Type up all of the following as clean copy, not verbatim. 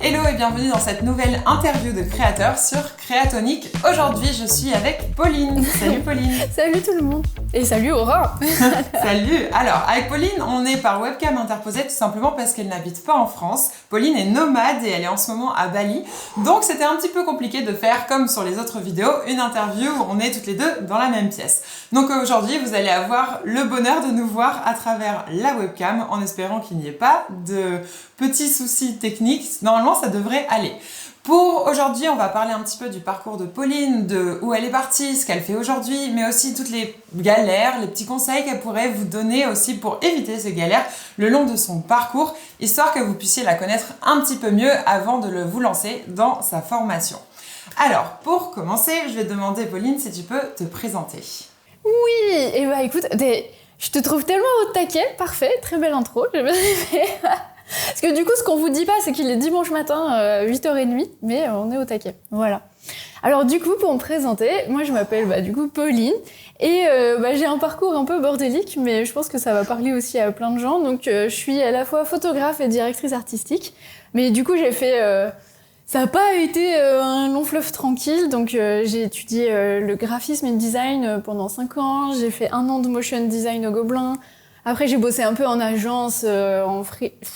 Hello et bienvenue dans cette nouvelle interview de créateurs sur Créatonique. Aujourd'hui, je suis avec Pauline. Salut Pauline. Salut tout le monde. Et salut Aura. Salut. Alors, avec Pauline, on est par webcam interposée tout simplement parce qu'elle n'habite pas en France. Pauline est nomade et elle est en ce moment à Bali. Donc, c'était un petit peu compliqué de faire, comme sur les autres vidéos, une interview où on est toutes les deux dans la même pièce. Donc aujourd'hui, vous allez avoir le bonheur de nous voir à travers la webcam en espérant qu'il n'y ait pas de petits soucis techniques. Normalement, ça devrait aller. Pour aujourd'hui, on va parler un petit peu du parcours de Pauline, de où elle est partie, ce qu'elle fait aujourd'hui, mais aussi toutes les galères, les petits conseils qu'elle pourrait vous donner aussi pour éviter ces galères le long de son parcours, histoire que vous puissiez la connaître un petit peu mieux avant de vous lancer dans sa formation. Alors, pour commencer, je vais te demander, Pauline, si tu peux te présenter. Oui, et bah écoute, je te trouve tellement au taquet, parfait, très belle intro, j'ai bien aimé. Parce que du coup, ce qu'on vous dit pas, c'est qu'il est dimanche matin, 8h30, mais on est au taquet, voilà. Alors du coup, pour me présenter, moi je m'appelle du coup Pauline, et j'ai un parcours un peu bordélique, mais je pense que ça va parler aussi à plein de gens. Donc je suis à la fois photographe et directrice artistique, mais du coup j'ai fait... Ça n'a pas été un long fleuve tranquille, donc j'ai étudié le graphisme et le design pendant 5 ans, j'ai fait 1 an de motion design au Gobelin, après j'ai bossé un peu en agence,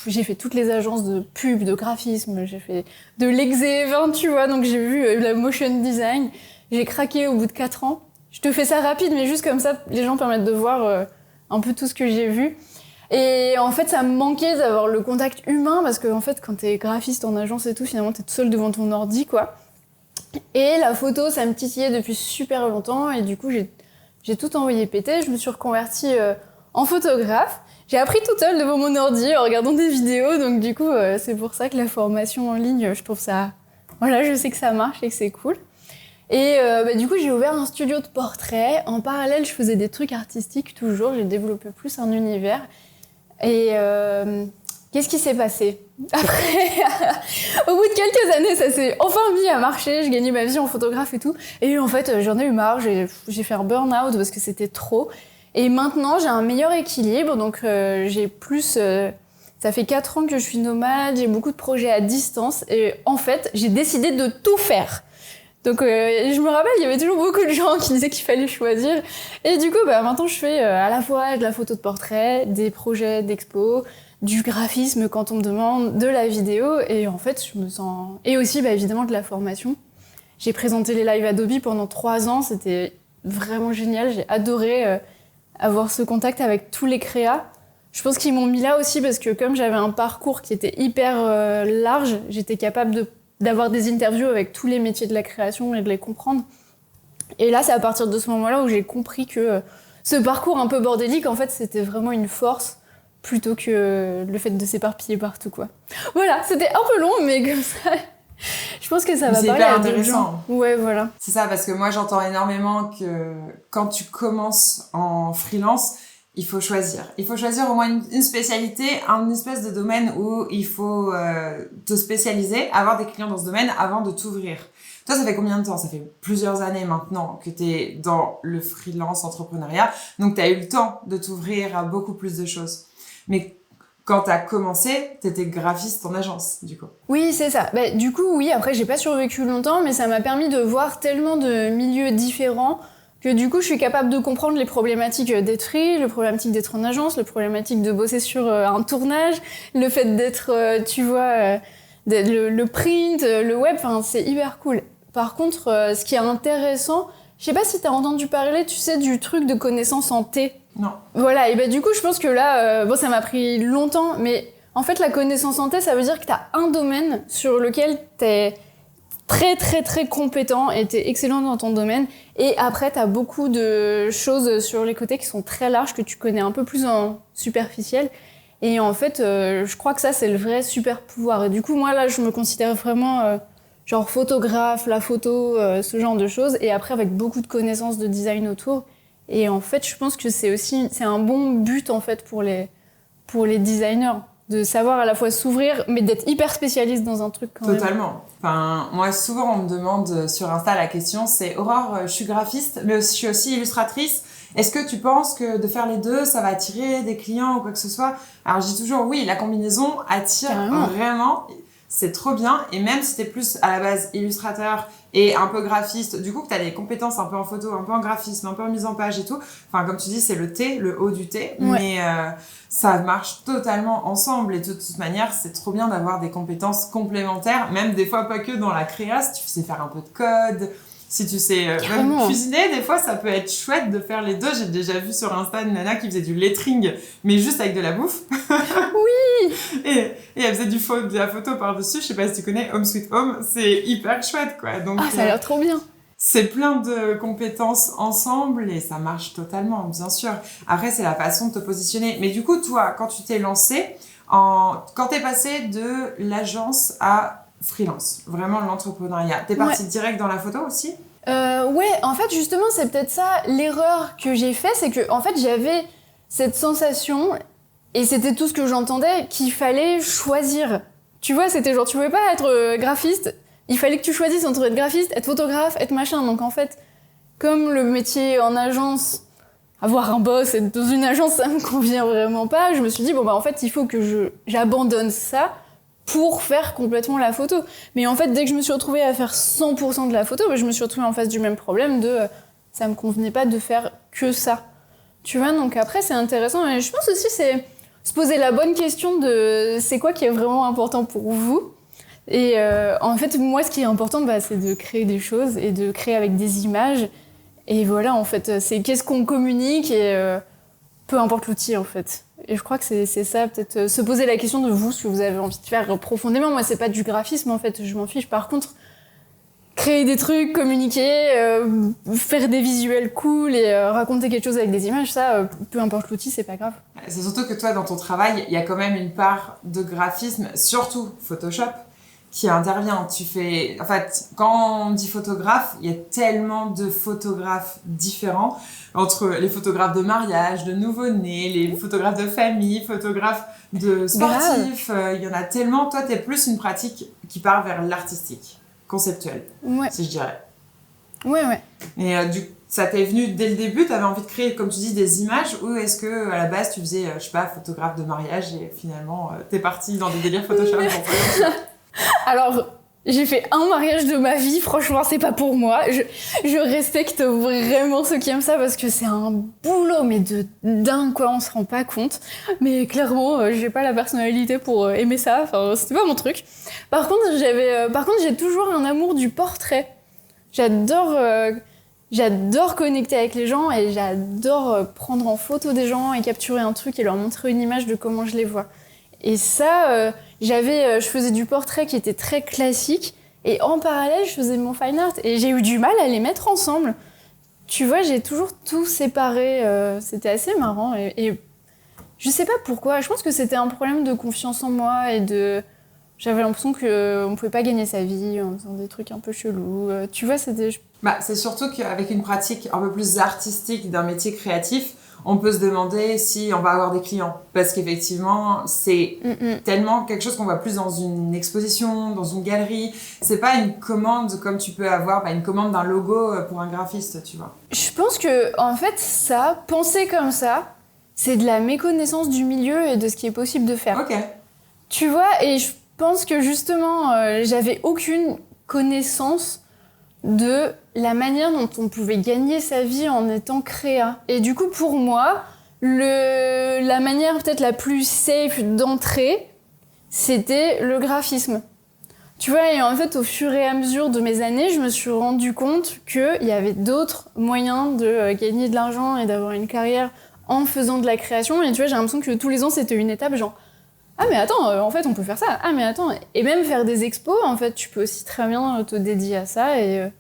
j'ai fait toutes les agences de pub, de graphisme, j'ai fait de l'exé, tu vois, donc j'ai vu la motion design, j'ai craqué au bout de 4 ans. Je te fais ça rapide, mais juste comme ça, les gens permettent de voir un peu tout ce que j'ai vu. Et en fait, ça me manquait d'avoir le contact humain parce que en fait, quand t'es graphiste en agence et tout, finalement, t'es toute seule devant ton ordi, quoi. Et la photo, ça me titillait depuis super longtemps et du coup, j'ai tout envoyé péter. Je me suis reconvertie en photographe. J'ai appris toute seule devant mon ordi en regardant des vidéos. Donc du coup, c'est pour ça que la formation en ligne, je trouve ça... Voilà, je sais que ça marche et que c'est cool. Et du coup, j'ai ouvert un studio de portrait. En parallèle, je faisais des trucs artistiques toujours. J'ai développé plus un univers. Et qu'est-ce qui s'est passé après? Au bout de quelques années, ça s'est enfin mis à marcher. Je gagnais ma vie en photographe et tout. Et en fait, j'en ai eu marre. J'ai fait un burn-out parce que c'était trop. Et maintenant, j'ai un meilleur équilibre. Donc, j'ai plus... ça fait 4 ans que je suis nomade. J'ai beaucoup de projets à distance. Et en fait, j'ai décidé de tout faire. Donc je me rappelle, il y avait toujours beaucoup de gens qui disaient qu'il fallait choisir. Et du coup, maintenant je fais à la fois de la photo de portrait, des projets d'expo, du graphisme quand on me demande, de la vidéo. Et en fait, je me sens... Et aussi, évidemment, de la formation. J'ai présenté les lives Adobe pendant 3 ans. C'était vraiment génial. J'ai adoré avoir ce contact avec tous les créas. Je pense qu'ils m'ont mis là aussi parce que comme j'avais un parcours qui était hyper large, j'étais capable d'avoir des interviews avec tous les métiers de la création et de les comprendre. Et là, c'est à partir de ce moment-là où j'ai compris que ce parcours un peu bordélique, en fait, c'était vraiment une force plutôt que le fait de s'éparpiller partout, quoi. Voilà, c'était un peu long, mais comme ça, je pense que ça va parler à d'autres gens. Ouais, voilà. C'est ça, parce que moi, j'entends énormément que quand tu commences en freelance, il faut choisir. Il faut choisir au moins une spécialité, une espèce de domaine où il faut te spécialiser, avoir des clients dans ce domaine avant de t'ouvrir. Toi, ça fait combien de temps? Ça fait plusieurs années maintenant que tu es dans le freelance entrepreneuriat. Donc, tu as eu le temps de t'ouvrir à beaucoup plus de choses. Mais quand tu as commencé, tu étais graphiste en agence, du coup. Oui, c'est ça. Du coup, oui, après, j'ai pas survécu longtemps, mais ça m'a permis de voir tellement de milieux différents que du coup, je suis capable de comprendre les problématiques d'être free, les problématiques d'être en agence, les problématiques de bosser sur un tournage, le fait d'être, le print, le web, c'est hyper cool. Par contre, ce qui est intéressant, je sais pas si t'as entendu parler, tu sais, du truc de connaissance en T. Non. Voilà, et du coup, je pense que là, ça m'a pris longtemps, mais en fait, la connaissance en T, ça veut dire que t'as un domaine sur lequel t'es très très très compétent et t'es excellent dans ton domaine, et après t'as beaucoup de choses sur les côtés qui sont très larges que tu connais un peu plus en superficiel, et en fait je crois que ça c'est le vrai super pouvoir. Et du coup moi là je me considère vraiment genre photographe, la photo, ce genre de choses, et après avec beaucoup de connaissances de design autour. Et en fait je pense que c'est un bon but en fait pour les designers, de savoir à la fois s'ouvrir, mais d'être hyper spécialiste dans un truc quand même. Totalement. Enfin, moi, souvent, on me demande sur Insta la question, c'est « Aurore, je suis graphiste, mais je suis aussi illustratrice. Est-ce que tu penses que de faire les deux, ça va attirer des clients ou quoi que ce soit ?» Alors, je dis toujours « Oui, la combinaison attire vraiment. » c'est trop bien. Et même si t'es plus à la base illustrateur et un peu graphiste, du coup que t'as des compétences un peu en photo, un peu en graphisme, un peu en mise en page et tout, enfin comme tu dis, c'est le T, le haut du T, mais ça marche totalement ensemble. Et de toute manière, c'est trop bien d'avoir des compétences complémentaires, même des fois pas que dans la créa, si tu sais faire un peu de code, si tu sais même cuisiner, des fois ça peut être chouette de faire les deux. J'ai déjà vu sur Insta une nana qui faisait du lettering, mais juste avec de la bouffe. Oui. Et elle faisait de la photo par-dessus. Je sais pas si tu connais Home Sweet Home, c'est hyper chouette quoi. Donc, ça a l'air trop bien. C'est plein de compétences ensemble et ça marche totalement, bien sûr. Après, c'est la façon de te positionner. Mais du coup, toi, quand tu t'es lancé, quand t'es passé de l'agence à freelance, vraiment l'entrepreneuriat, t'es partie direct dans la photo aussi ? Ouais, en fait, justement, c'est peut-être ça l'erreur que j'ai fait, c'est que en fait, j'avais cette sensation, et c'était tout ce que j'entendais, qu'il fallait choisir. Tu vois, c'était genre, tu pouvais pas être graphiste, il fallait que tu choisisses entre être graphiste, être photographe, être machin. Donc en fait, comme le métier en agence, avoir un boss, être dans une agence, ça me convient vraiment pas, je me suis dit, bon bah en fait, il faut que j'abandonne ça pour faire complètement la photo. Mais en fait, dès que je me suis retrouvée à faire 100% de la photo, je me suis retrouvée en face du même problème de ça me convenait pas de faire que ça. Tu vois, donc après, c'est intéressant. Et je pense aussi, c'est se poser la bonne question de c'est quoi qui est vraiment important pour vous. Et en fait, moi, ce qui est important, c'est de créer des choses et de créer avec des images. Et voilà, en fait, c'est qu'est-ce qu'on communique et peu importe l'outil, en fait. Et je crois que c'est ça, peut-être se poser la question de vous, ce que vous avez envie de faire profondément. Moi, c'est pas du graphisme, en fait, je m'en fiche. Par contre, créer des trucs, communiquer, faire des visuels cool et raconter quelque chose avec des images, ça, peu importe l'outil, c'est pas grave. C'est surtout que toi, dans ton travail, il y a quand même une part de graphisme, surtout Photoshop, qui intervient. En fait, quand on dit photographe, il y a tellement de photographes différents, entre les photographes de mariage, de nouveau-nés, les photographes de famille, photographes de sportifs, il y en a tellement. Toi, t'es plus une pratique qui part vers l'artistique, conceptuel, si je dirais. Ouais. Et ça t'est venu dès le début, t'avais envie de créer, comme tu dis, des images, ou est-ce que à la base tu faisais, je sais pas, photographe de mariage et finalement t'es partie dans des délires Photoshop pour faire ça? Alors, j'ai fait un mariage de ma vie, franchement, c'est pas pour moi. Je respecte vraiment ceux qui aiment ça parce que c'est un boulot, mais de dingue, quoi, on se rend pas compte. Mais clairement, j'ai pas la personnalité pour aimer ça, enfin, c'était pas mon truc. Par contre, j'ai toujours un amour du portrait. J'adore connecter avec les gens et j'adore prendre en photo des gens et capturer un truc et leur montrer une image de comment je les vois. Et ça, je faisais du portrait qui était très classique et en parallèle, je faisais mon fine art et j'ai eu du mal à les mettre ensemble. Tu vois, j'ai toujours tout séparé, c'était assez marrant et je sais pas pourquoi, je pense que c'était un problème de confiance en moi et j'avais l'impression qu'on pouvait pas gagner sa vie en faisant des trucs un peu chelous. Tu vois, c'est surtout qu'avec une pratique un peu plus artistique d'un métier créatif, on peut se demander si on va avoir des clients. Parce qu'effectivement, c'est tellement quelque chose qu'on voit plus dans une exposition, dans une galerie. C'est pas une commande comme tu peux avoir une commande d'un logo pour un graphiste, tu vois. Je pense que, en fait, penser comme ça, c'est de la méconnaissance du milieu et de ce qui est possible de faire. Ok. Tu vois, et je pense que justement, j'avais aucune connaissance de la manière dont on pouvait gagner sa vie en étant créa. Et du coup, pour moi, la manière peut-être la plus safe d'entrer, c'était le graphisme. Tu vois, et en fait, au fur et à mesure de mes années, je me suis rendu compte qu'il y avait d'autres moyens de gagner de l'argent et d'avoir une carrière en faisant de la création. Et tu vois, j'ai l'impression que tous les ans, c'était une étape, genre ah mais attends, en fait on peut faire ça, ah mais attends, et même faire des expos, en fait tu peux aussi très bien te dédier à ça et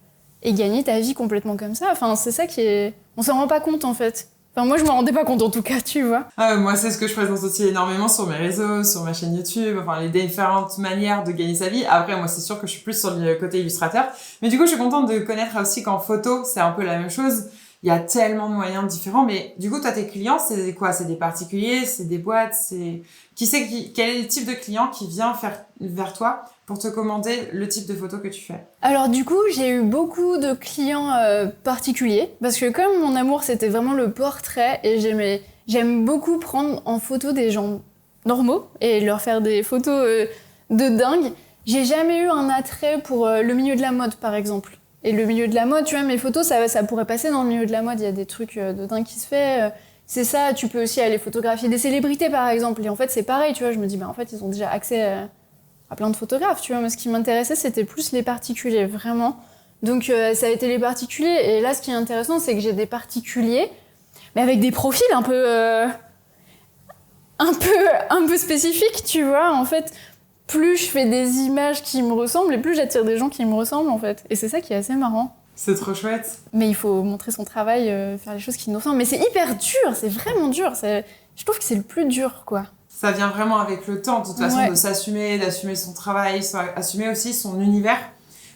gagner ta vie complètement comme ça, enfin c'est ça qui est... On s'en rend pas compte en fait. Enfin moi je m'en rendais pas compte en tout cas, tu vois. Moi c'est ce que je présente aussi énormément sur mes réseaux, sur ma chaîne YouTube, enfin les différentes manières de gagner sa vie. Après moi c'est sûr que je suis plus sur le côté illustrateur, mais du coup je suis contente de connaître aussi qu'en photo c'est un peu la même chose. Il y a tellement de moyens différents, mais du coup, toi, tes clients, c'est quoi? C'est des particuliers, c'est des boîtes, c'est... Quel est le type de client qui vient vers toi pour te commander le type de photo que tu fais? Alors du coup, j'ai eu beaucoup de clients particuliers, parce que comme mon amour, c'était vraiment le portrait, et j'aime beaucoup prendre en photo des gens normaux, et leur faire des photos de dingue. j'ai jamais eu un attrait pour le milieu de la mode, par exemple. Et le milieu de la mode, tu vois, mes photos, ça pourrait passer dans le milieu de la mode. Il y a des trucs de dingue qui se fait. C'est ça, tu peux aussi aller photographier des célébrités, par exemple. Et en fait, c'est pareil, tu vois. Je me dis, en fait, ils ont déjà accès à plein de photographes, tu vois. Mais ce qui m'intéressait, c'était plus les particuliers, vraiment. Donc, ça a été les particuliers. Et là, ce qui est intéressant, c'est que j'ai des particuliers, mais avec des profils un peu spécifiques, tu vois. En fait, plus je fais des images qui me ressemblent et plus j'attire des gens qui me ressemblent, en fait. Et c'est ça qui est assez marrant. C'est trop chouette. Mais il faut montrer son travail, faire les choses qui nous ressemblent. Mais c'est hyper dur, c'est vraiment dur. Je trouve que c'est le plus dur, quoi. Ça vient vraiment avec le temps, de toute façon, de s'assumer, d'assumer son travail, assumer aussi son univers.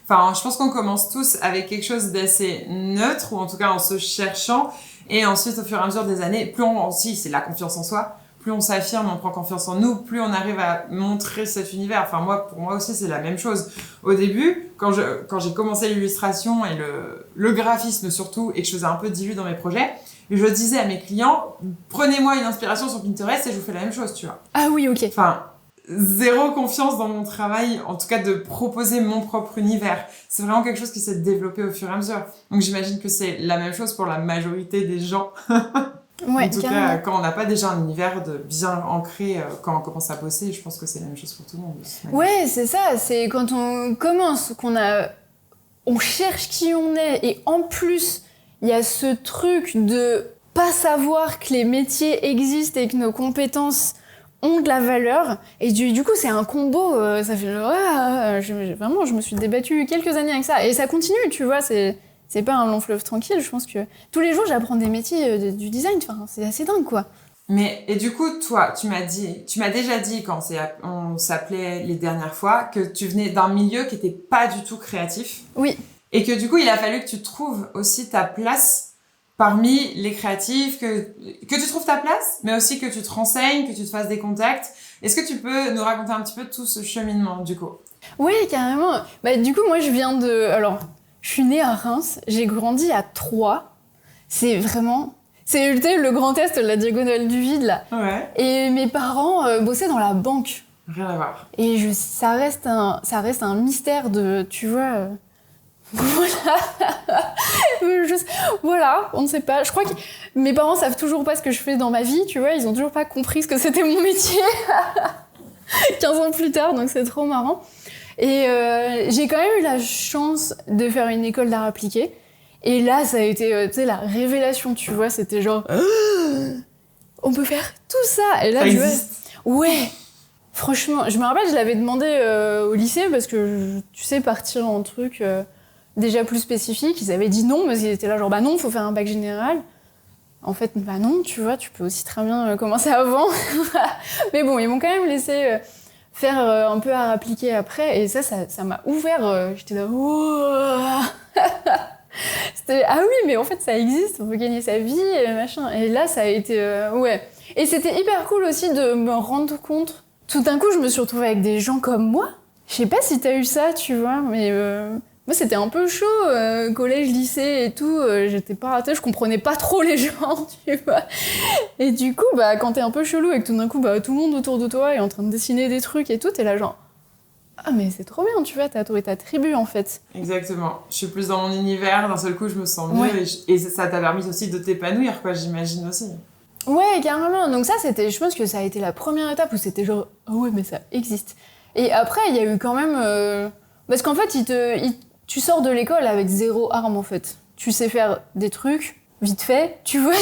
Enfin, je pense qu'on commence tous avec quelque chose d'assez neutre, ou en tout cas en se cherchant. Et ensuite, au fur et à mesure des années, plus aussi, c'est la confiance en soi. Plus on s'affirme, on prend confiance en nous, plus on arrive à montrer cet univers. Enfin, pour moi aussi, c'est la même chose. Au début, quand j'ai commencé l'illustration et le graphisme surtout, et que je faisais un peu dilu dans mes projets, je disais à mes clients, prenez-moi une inspiration sur Pinterest et je vous fais la même chose, tu vois. Ah oui, ok. Enfin, zéro confiance dans mon travail, en tout cas de proposer mon propre univers. C'est vraiment quelque chose qui s'est développé au fur et à mesure. Donc j'imagine que c'est la même chose pour la majorité des gens. Ouais, en tout cas, quand on n'a pas déjà un univers de bien ancré, quand on commence à bosser, je pense que c'est la même chose pour tout le monde. Ouais, c'est ça. C'est quand on commence, on cherche qui on est, et en plus, il y a ce truc de pas savoir que les métiers existent et que nos compétences ont de la valeur. Et du coup, c'est un combo. Ça fait vraiment, je me suis débattue quelques années avec ça. Et ça continue, tu vois. C'est pas un long fleuve tranquille. Je pense que tous les jours, j'apprends des métiers du design. Enfin, c'est assez dingue, quoi. Mais, et du coup, toi, tu m'as déjà dit quand on s'appelait les dernières fois que tu venais d'un milieu qui était pas du tout créatif. Oui. Et que du coup, il a fallu que tu trouves aussi ta place parmi les créatifs, que tu trouves ta place, mais aussi que tu te renseignes, que tu te fasses des contacts. Est-ce que tu peux nous raconter un petit peu tout ce cheminement, du coup? Oui, carrément. Bah, du coup, moi, je suis née à Reims, j'ai grandi à Troyes. C'est le Grand Est, la diagonale du vide, là. Ouais. Et mes parents bossaient dans la banque. Rien à voir. Et ça reste un mystère de, tu vois... Voilà, on ne sait pas. Je crois que mes parents savent toujours pas ce que je fais dans ma vie, tu vois. Ils ont toujours pas compris ce que c'était mon métier 15 ans plus tard, donc c'est trop marrant. Et j'ai quand même eu la chance de faire une école d'art appliqué. Et là, ça a été, tu sais, la révélation, tu vois. C'était genre, on peut faire tout ça. Et là, ça tu existe. vois, ouais. Franchement, je me rappelle, je l'avais demandé au lycée parce que, tu sais, partir en truc déjà plus spécifique. Ils avaient dit non, parce qu'ils étaient là genre, bah non, faut faire un bac général. En fait, bah non, tu vois, tu peux aussi très bien commencer avant. Mais bon, ils m'ont quand même laissé faire un peu art appliqué après. Et ça m'a ouvert. J'étais là, c'était, ah oui, mais en fait, ça existe, on peut gagner sa vie, machin. Et là, ça a été, ouais. Et c'était hyper cool aussi de me rendre compte. Tout d'un coup, je me suis retrouvée avec des gens comme moi. Je sais pas si t'as eu ça, tu vois, mais moi, c'était un peu chaud, collège, lycée et tout. J'étais pas ratée, je comprenais pas trop les gens, tu vois. Et du coup, bah, quand t'es un peu chelou et que tout d'un coup, bah, tout le monde autour de toi est en train de dessiner des trucs et tout, t'es là genre... Ah, mais c'est trop bien, tu vois, t'as trouvé ta tribu, en fait. Exactement. Je suis plus dans mon univers, d'un seul coup, je me sens mieux. Ouais. Et ça t'a permis aussi de t'épanouir, quoi, j'imagine aussi. Ouais, carrément. Donc ça, je pense que ça a été la première étape où c'était genre, ah ouais, mais ça existe. Et après, il y a eu quand même... Parce qu'en fait, tu sors de l'école avec zéro arme, en fait. Tu sais faire des trucs, vite fait, tu vois,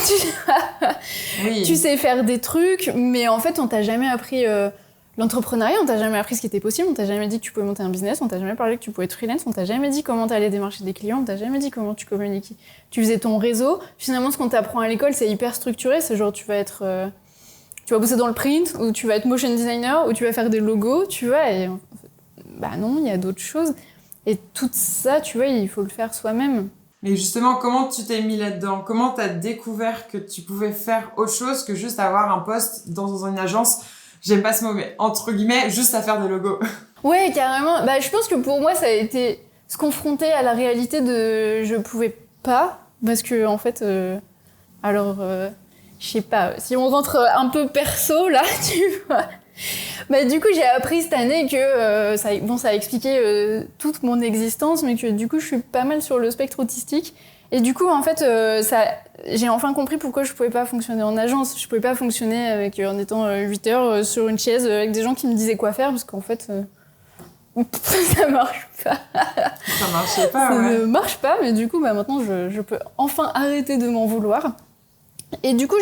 Oui. Tu sais faire des trucs, mais en fait, on t'a jamais appris l'entrepreneuriat, on t'a jamais appris ce qui était possible, on t'a jamais dit que tu pouvais monter un business, on t'a jamais parlé que tu pouvais être freelance, on t'a jamais dit comment t'allais démarcher des clients, on t'a jamais dit comment tu communiquais. Tu faisais ton réseau. Finalement, ce qu'on t'apprend à l'école, c'est hyper structuré. C'est genre, tu vas bosser dans le print, ou tu vas être motion designer, ou tu vas faire des logos, tu vois. Et bah non, il y a d'autres choses. Et tout ça, tu vois, il faut le faire soi-même. Mais justement, comment tu t'es mis là-dedans? Comment t'as découvert que tu pouvais faire autre chose que juste avoir un poste dans une agence? J'aime pas ce mot, mais entre guillemets, juste à faire des logos. Ouais, carrément. Bah, je pense que pour moi, ça a été se confronter à la réalité de je pouvais pas, parce que en fait, je sais pas, si on rentre un peu perso là, tu vois, Bah, du coup, j'ai appris cette année que ça a expliqué toute mon existence, mais que du coup, je suis pas mal sur le spectre autistique. Et du coup, en fait, j'ai enfin compris pourquoi je pouvais pas fonctionner en agence. Je pouvais pas fonctionner en étant 8 heures sur une chaise avec des gens qui me disaient quoi faire, parce qu'en fait, ça marche pas. Ça marchait pas, Ça ouais. ne marche pas, mais du coup, bah, maintenant, je peux enfin arrêter de m'en vouloir. Et du coup,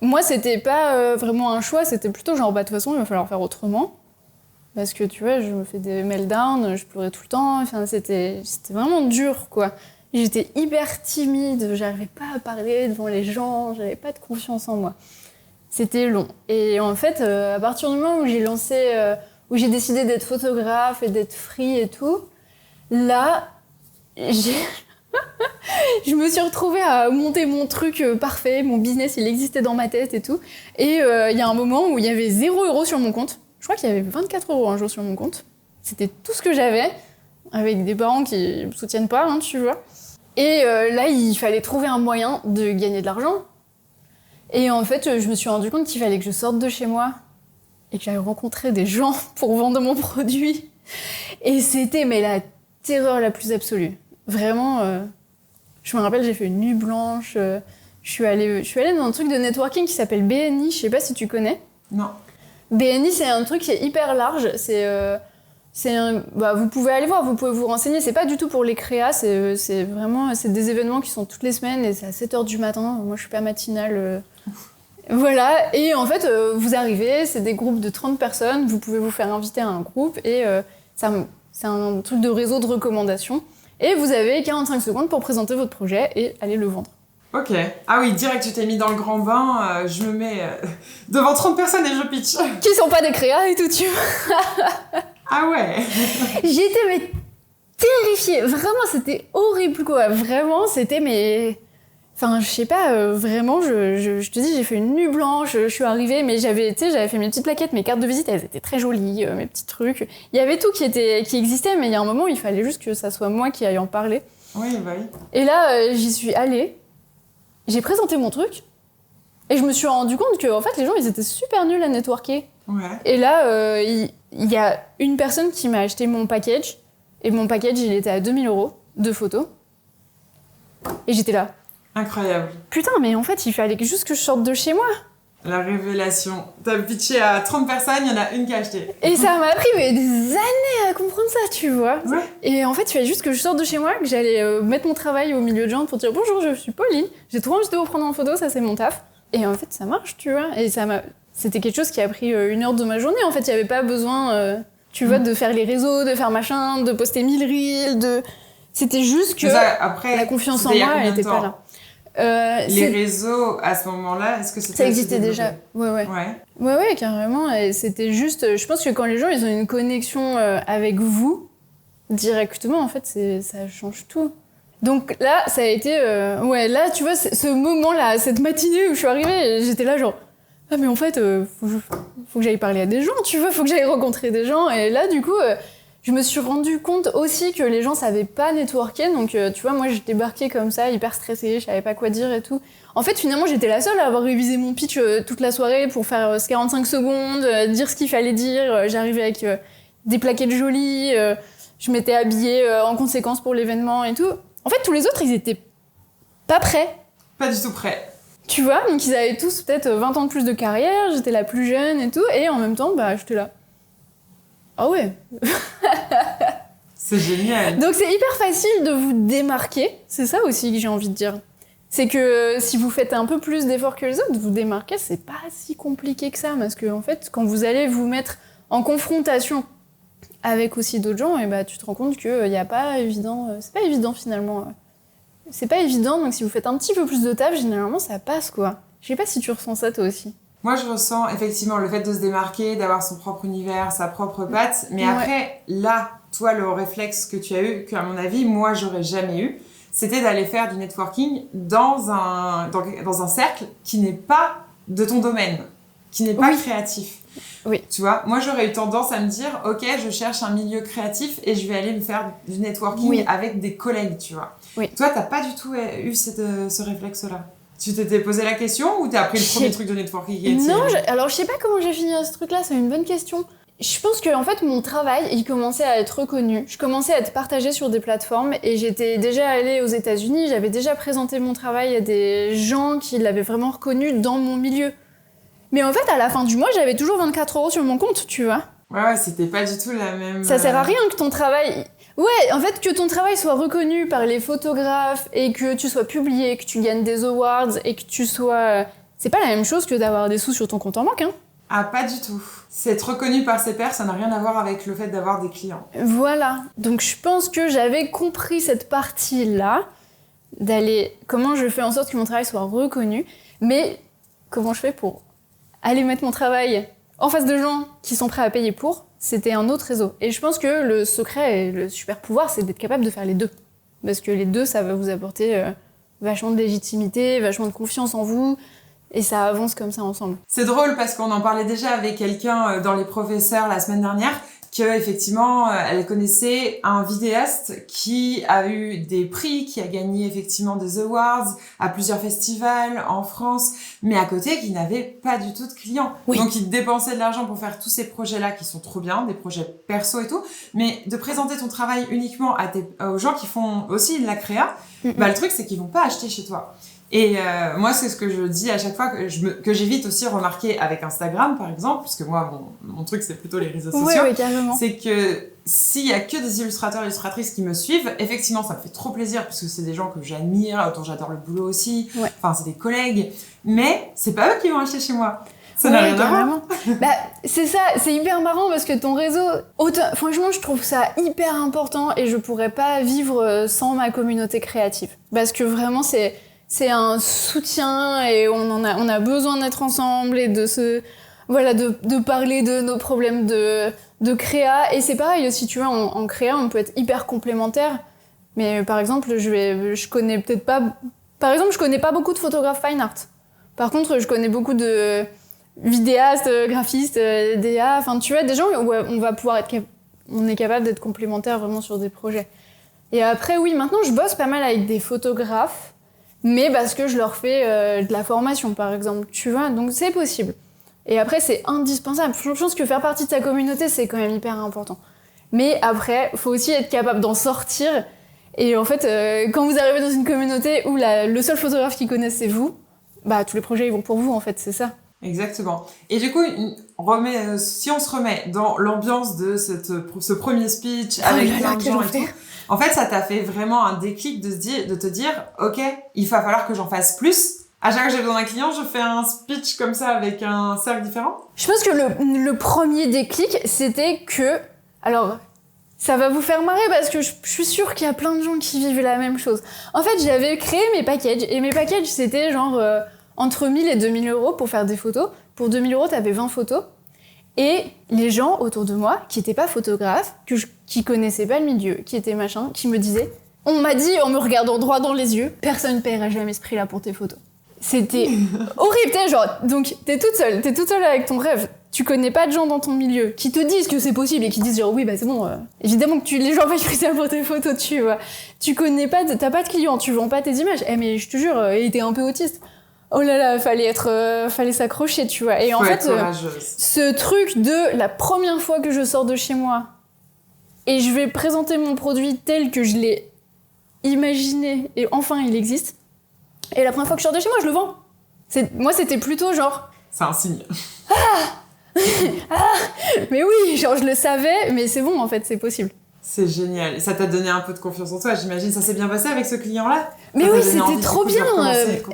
moi, c'était pas vraiment un choix, c'était plutôt genre, bah, de toute façon, il va falloir faire autrement. Parce que, tu vois, je me fais des meltdowns, je pleurais tout le temps, enfin, c'était vraiment dur, quoi. J'étais hyper timide, j'arrivais pas à parler devant les gens, j'avais pas de confiance en moi. C'était long. Et en fait, à partir du moment où où j'ai décidé d'être photographe et d'être free et tout, là, je me suis retrouvée à monter mon truc parfait, mon business, il existait dans ma tête et tout. Et il y a un moment où il y avait 0 € sur mon compte. Je crois qu'il y avait 24 € un jour sur mon compte. C'était tout ce que j'avais, avec des parents qui me soutiennent pas, hein, tu vois. Et là, il fallait trouver un moyen de gagner de l'argent. Et en fait, je me suis rendu compte qu'il fallait que je sorte de chez moi et que j'aille rencontrer des gens pour vendre mon produit. Et c'était la terreur la plus absolue. Vraiment, je me rappelle, j'ai fait une nuit blanche. Je suis allée dans un truc de networking qui s'appelle BNI. Je sais pas si tu connais. Non. BNI, c'est un truc qui est hyper large. Vous pouvez aller voir, vous pouvez vous renseigner. C'est pas du tout pour les créas, c'est des événements qui sont toutes les semaines et c'est à 7h du matin. Moi, je suis pas matinale. Voilà. Et en fait, vous arrivez, c'est des groupes de 30 personnes. Vous pouvez vous faire inviter à un groupe et c'est un truc de réseau de recommandations. Et vous avez 45 secondes pour présenter votre projet et aller le vendre. Ok. Ah oui, direct, tu t'es mis dans le grand bain. Je me mets devant 30 personnes et je pitch. Qui sont pas des créas et tout, tu vois. Ah ouais. J'étais terrifiée. Vraiment, c'était horrible, quoi. Vraiment, c'était Enfin, je sais pas, vraiment, je te dis, j'ai fait une nuit blanche, je suis arrivée, mais j'avais fait mes petites plaquettes, mes cartes de visite, elles étaient très jolies, mes petits trucs. Il y avait tout qui existait, mais il y a un moment où il fallait juste que ça soit moi qui aille en parler. Oui, bah oui. Et là, j'y suis allée, j'ai présenté mon truc, et je me suis rendu compte que, en fait, les gens, ils étaient super nuls à networker. Ouais. Et là, il y a une personne qui m'a acheté mon package, et mon package, il était à 2000 € de photos. Et j'étais là. Incroyable. Putain, mais en fait, il fallait juste que je sorte de chez moi. La révélation. T'as pitché à 30 personnes, il y en a une qui a acheté. Et ça m'a pris des années à comprendre ça, tu vois. Ouais. Et en fait, il fallait juste que je sorte de chez moi, que j'allais mettre mon travail au milieu de gens pour dire bonjour, je suis Pauline, j'ai trop envie de vous prendre en photo, ça c'est mon taf. Et en fait, ça marche, tu vois. Et c'était quelque chose qui a pris 1 heure de ma journée. En fait, il n'y avait pas besoin, tu vois, de faire les réseaux, de faire machin, de poster 1000 reels, C'était juste que après, la confiance en moi, elle était pas là. Les réseaux, à ce moment-là, est-ce que c'était... Ça existait déjà. Ouais, carrément. Et c'était juste... Je pense que quand les gens, ils ont une connexion avec vous, directement, en fait, ça change tout. Donc là, ça a été... là, tu vois, ce moment-là, cette matinée où je suis arrivée, j'étais là genre... Ah, mais en fait, faut que j'aille parler à des gens, tu vois, faut que j'aille rencontrer des gens. Et là, du coup... je me suis rendu compte aussi que les gens savaient pas networker, donc tu vois, moi je débarquais comme ça, hyper stressée, je savais pas quoi dire et tout. En fait, finalement, j'étais la seule à avoir révisé mon pitch toute la soirée pour faire 45 secondes, dire ce qu'il fallait dire. J'arrivais avec des plaquettes jolies, je m'étais habillée en conséquence pour l'événement et tout. En fait, tous les autres, ils étaient pas prêts. Pas du tout prêts. Tu vois, donc ils avaient tous peut-être 20 ans de plus de carrière, j'étais la plus jeune et tout, et en même temps, j'étais là. Ah ouais. C'est génial. Donc c'est hyper facile de vous démarquer, c'est ça aussi que j'ai envie de dire. C'est que si vous faites un peu plus d'efforts que les autres, vous démarquer, c'est pas si compliqué que ça, parce que en fait, quand vous allez vous mettre en confrontation avec aussi d'autres gens, et tu te rends compte que y a pas évident, c'est pas évident finalement. C'est pas évident, donc si vous faites un petit peu plus de taf, généralement ça passe, quoi. Je sais pas si tu ressens ça toi aussi. Moi, je ressens effectivement le fait de se démarquer, d'avoir son propre univers, sa propre patte. Mais après, là, toi, le réflexe que tu as eu, qu'à mon avis, moi, j'aurais jamais eu, c'était d'aller faire du networking dans un cercle qui n'est pas de ton domaine, qui n'est pas créatif. Oui. Tu vois, moi, j'aurais eu tendance à me dire, ok, je cherche un milieu créatif et je vais aller me faire du networking avec des collègues, tu vois. Oui. Toi, t'as pas du tout eu ce réflexe-là. Tu t'étais posé la question ou t'as appris le premier truc de networking? Non, alors je sais pas comment j'ai fini ce truc-là, c'est une bonne question. Je pense que en fait mon travail, il commençait à être reconnu. Je commençais à être partagée sur des plateformes et j'étais déjà allée aux États-Unis, j'avais déjà présenté mon travail à des gens qui l'avaient vraiment reconnu dans mon milieu. Mais en fait, à la fin du mois, j'avais toujours 24 € sur mon compte, tu vois. Ouais, c'était pas du tout la même... Ça sert à rien que ton travail... Ouais, en fait, que ton travail soit reconnu par les photographes et que tu sois publié, que tu gagnes des awards et que tu sois... C'est pas la même chose que d'avoir des sous sur ton compte en banque, hein. Ah, pas du tout. C'est être reconnu par ses pairs, ça n'a rien à voir avec le fait d'avoir des clients. Voilà. Donc je pense que j'avais compris cette partie-là, d'aller... Comment je fais en sorte que mon travail soit reconnu, mais comment je fais pour aller mettre mon travail en face de gens qui sont prêts à payer pour, c'était un autre réseau. Et je pense que le secret et le super pouvoir, c'est d'être capable de faire les deux. Parce que les deux, ça va vous apporter vachement de légitimité, vachement de confiance en vous, et ça avance comme ça ensemble. C'est drôle parce qu'on en parlait déjà avec quelqu'un dans les professeurs la semaine dernière, que effectivement elle connaissait un vidéaste qui a eu des prix, qui a gagné effectivement des awards à plusieurs festivals en France, mais à côté qui n'avait pas du tout de clients. Oui. Donc il dépensait de l'argent pour faire tous ces projets-là qui sont trop bien, des projets perso et tout, mais de présenter ton travail uniquement aux gens qui font aussi de la créa, bah le truc c'est qu'ils vont pas acheter chez toi. Et moi, c'est ce que je dis à chaque fois, que j'ai vite aussi remarqué avec Instagram, par exemple, parce que moi, mon truc, c'est plutôt les réseaux sociaux. Oui, carrément. C'est que s'il y a que des illustrateurs et illustratrices qui me suivent, effectivement, ça me fait trop plaisir, parce que c'est des gens que j'admire, dont j'adore le boulot aussi. Ouais. Enfin, c'est des collègues. Mais c'est pas eux qui vont acheter chez moi. Ça n'a rien à voir. Bah, c'est ça, c'est hyper marrant parce que ton réseau... Franchement, je trouve ça hyper important et je pourrais pas vivre sans ma communauté créative. Parce que vraiment, c'est un soutien et on a besoin d'être ensemble et de parler de nos problèmes de créa. Et c'est pareil aussi, tu vois, en créa, on peut être hyper complémentaires. Mais par exemple, je connais pas beaucoup de photographes fine art. Par contre, je connais beaucoup de vidéastes, graphistes, DA, enfin tu vois, des gens où on est capable d'être complémentaires vraiment sur des projets. Et après, oui, maintenant je bosse pas mal avec des photographes, mais parce que je leur fais de la formation, par exemple, tu vois, donc c'est possible. Et après, c'est indispensable. Je pense que faire partie de ta communauté, c'est quand même hyper important. Mais après, faut aussi être capable d'en sortir. Et en fait, quand vous arrivez dans une communauté où le seul photographe qu'ils connaissent, c'est vous, bah tous les projets, ils vont pour vous, en fait, c'est ça. Exactement. Et du coup, si on se remet dans l'ambiance de ce premier speech avec plein de gens et tout, en fait, ça t'a fait vraiment un déclic de te dire, ok, il va falloir que j'en fasse plus. À chaque fois que j'ai besoin d'un client, je fais un speech comme ça avec un cercle différent. Je pense que le premier déclic, c'était que... Alors, ça va vous faire marrer parce que je suis sûre qu'il y a plein de gens qui vivent la même chose. En fait, j'avais créé mes packages. Et mes packages, c'était genre... entre 1000 et 2000 euros pour faire des photos. Pour 2000 euros, t'avais 20 photos. Et les gens autour de moi, qui étaient pas photographes, qui connaissaient pas le milieu, qui étaient machin, qui me disaient... On m'a dit, en me regardant droit dans les yeux, personne ne paiera jamais ce prix-là pour tes photos. C'était horrible, t'es genre... Donc, t'es toute seule avec ton rêve. Tu connais pas de gens dans ton milieu qui te disent que c'est possible et qui disent genre oui, bah c'est bon, évidemment que les gens vont prêter pour tes photos, tu vois. Tu connais pas, t'as pas de clients, tu vends pas tes images. Mais je te jure, il était un peu autiste. Oh là là, fallait s'accrocher, tu vois. Et en fait, ce truc de la première fois que je sors de chez moi et je vais présenter mon produit tel que je l'ai imaginé et enfin il existe. Et la première fois que je sors de chez moi, je le vends. Moi, c'était plutôt genre... C'est un signe. Mais oui, genre je le savais, mais c'est bon en fait, c'est possible. C'est génial. Et ça t'a donné un peu de confiance en toi, j'imagine. Ça s'est bien passé avec ce client-là? Mais oui, c'était trop bien.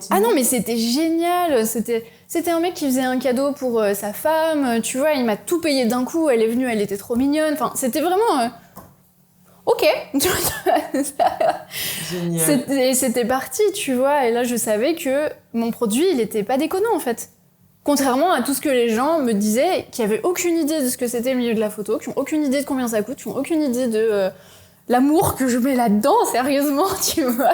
Ah non, mais c'était génial. C'était un mec qui faisait un cadeau pour sa femme. Tu vois, il m'a tout payé d'un coup. Elle est venue, elle était trop mignonne. Enfin, c'était vraiment... Ok. Génial. Et c'était parti, tu vois. Et là, je savais que mon produit, il était pas déconnant, en fait. Contrairement à tout ce que les gens me disaient, qui avaient aucune idée de ce que c'était le milieu de la photo, qui ont aucune idée de combien ça coûte, qui ont aucune idée de l'amour que je mets là-dedans, sérieusement, tu vois.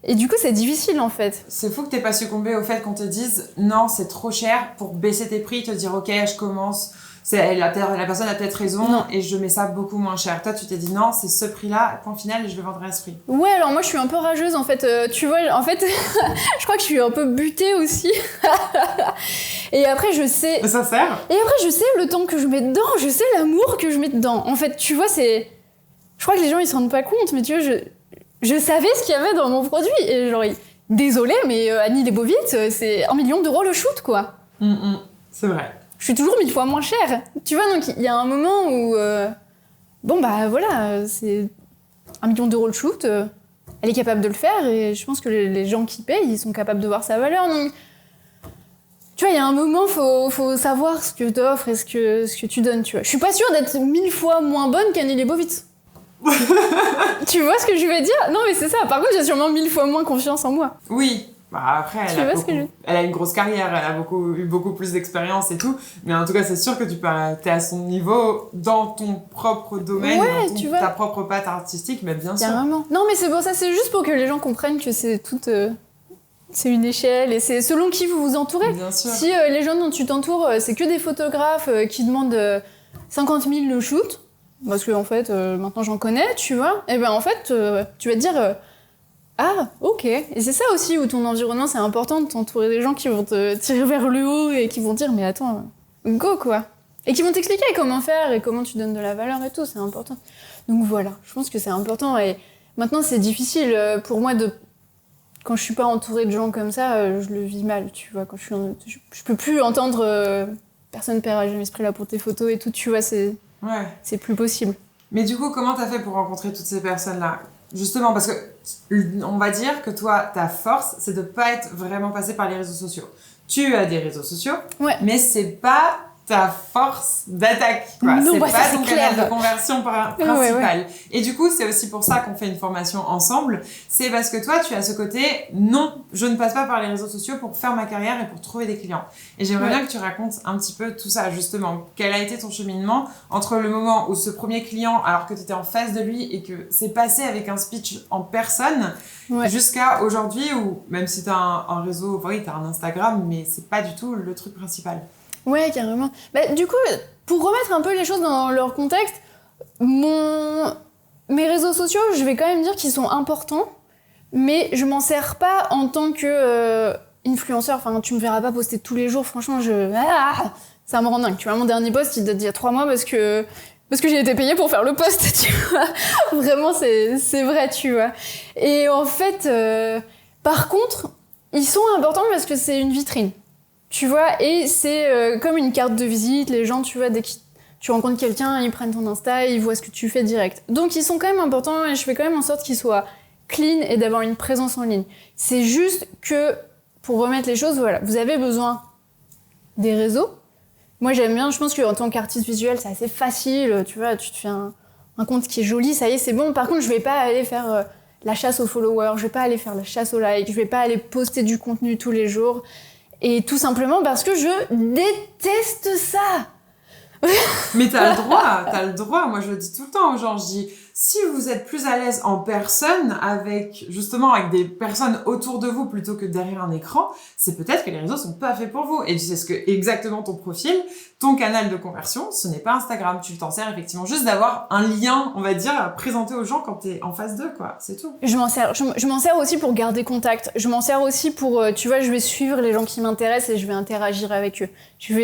Et du coup, c'est difficile, en fait. C'est fou que t'aies pas succombé au fait qu'on te dise « Non, c'est trop cher » pour baisser tes prix, te dire « Ok, je commence la personne a peut-être raison Non. et je mets ça beaucoup moins cher. Toi, tu t'es dit non, c'est ce prix-là, point final, et je le vendrai à ce prix. Ouais, alors moi je suis un peu rageuse en fait. Tu vois, en fait, je crois que je suis un peu butée aussi. Et après, je sais. Ça sert. Et après, je sais le temps que je mets dedans, je sais l'amour que je mets dedans. En fait, tu vois, c'est. Je crois que les gens ils se rendent pas compte, mais tu vois, je savais ce qu'il y avait dans mon produit. Et genre, désolée, mais Annie Leibovitz, c'est 1 million d'euros le shoot, quoi. C'est vrai. Je suis toujours 1000 fois moins chère. Tu vois, donc il y a un moment où. Bon, bah voilà, c'est 1 million d'euros le shoot. Elle est capable de le faire et je pense que les gens qui payent, ils sont capables de voir sa valeur. Donc, tu vois, il y a un moment, faut savoir ce que tu offres et ce que tu donnes, tu vois. Je suis pas sûre d'être 1000 fois moins bonne qu'Annie Leibovitz. Tu vois ce que je veux dire? Non, mais c'est ça. Par contre, j'ai sûrement 1000 fois moins confiance en moi. Oui. Bah après, elle a une grosse carrière, elle a eu beaucoup plus d'expérience et tout. Mais en tout cas, c'est sûr que t'es à son niveau dans ton propre domaine, Ouais, dans ta propre patte artistique, mais bien sûr. Carrément. Non, mais c'est pour ça, c'est juste pour que les gens comprennent que c'est toute... c'est une échelle et c'est selon qui vous vous entourez. Bien sûr. Si les gens dont tu t'entoures, c'est que des photographes qui demandent 50 000 le shoot, parce que en fait, maintenant j'en connais, tu vois, et ben en fait, tu vas te dire... Ah, ok. Et c'est ça aussi où ton environnement, c'est important de t'entourer des gens qui vont te tirer vers le haut et qui vont dire mais attends, go quoi. Et qui vont t'expliquer comment faire et comment tu donnes de la valeur et tout, c'est important. Donc voilà, je pense que c'est important et maintenant c'est difficile pour moi de... Quand je suis pas entourée de gens comme ça, je le vis mal, tu vois. Quand je peux plus entendre personne paiera jamais ce prix-là pour tes photos et tout, tu vois, c'est plus possible. Mais du coup, comment t'as fait pour rencontrer toutes ces personnes-là ? Justement, parce que on va dire que toi, ta force, c'est de pas être vraiment passé par les réseaux sociaux. Tu as des réseaux sociaux, mais c'est pas ta force d'attaque, quoi. Non, c'est bah, pas ça, ton c'est canal clair. de conversion principal. Ouais. Et du coup, c'est aussi pour ça qu'on fait une formation ensemble. C'est parce que toi, tu as ce côté, non, je ne passe pas par les réseaux sociaux pour faire ma carrière et pour trouver des clients. Et j'aimerais bien que tu racontes un petit peu tout ça, justement. Quel a été ton cheminement entre le moment où ce premier client, alors que tu étais en face de lui et que c'est passé avec un speech en personne, jusqu'à aujourd'hui où, même si tu as un réseau, oui, tu as un Instagram, mais c'est pas du tout le truc principal. Ouais, carrément. Bah, du coup, pour remettre un peu les choses dans leur contexte, mes réseaux sociaux, je vais quand même dire qu'ils sont importants, mais je m'en sers pas en tant que influenceur. Enfin, tu me verras pas poster tous les jours, franchement, ça me rend dingue. Tu vois, mon dernier post, il date d'il y a 3 mois parce que j'ai été payée pour faire le post, tu vois. Vraiment, c'est vrai, tu vois. Et en fait, par contre, ils sont importants parce que c'est une vitrine. Tu vois, et c'est comme une carte de visite, les gens, tu vois, dès que tu rencontres quelqu'un, ils prennent ton Insta, ils voient ce que tu fais direct. Donc ils sont quand même importants et je fais quand même en sorte qu'ils soient clean et d'avoir une présence en ligne. C'est juste que, pour remettre les choses, voilà, vous avez besoin des réseaux. Moi j'aime bien, je pense qu'en tant qu'artiste visuel, c'est assez facile, tu vois, tu te fais un compte qui est joli, ça y est, c'est bon. Par contre, je vais pas aller faire la chasse aux followers, je vais pas aller faire la chasse aux likes, je vais pas aller poster du contenu tous les jours. Et tout simplement parce que je déteste ça. Mais t'as le droit. Moi, je le dis tout le temps aux gens. Je dis, si vous êtes plus à l'aise en personne, avec des personnes autour de vous plutôt que derrière un écran, c'est peut-être que les réseaux sont pas faits pour vous. Et tu sais ce que exactement ton profil, ton canal de conversion, ce n'est pas Instagram. Tu t'en sers effectivement juste d'avoir un lien, on va dire, à présenter aux gens quand t'es en face d'eux, quoi. C'est tout. Je m'en sers aussi pour garder contact. Je m'en sers aussi pour, tu vois, je vais suivre les gens qui m'intéressent et je vais interagir avec eux. Tu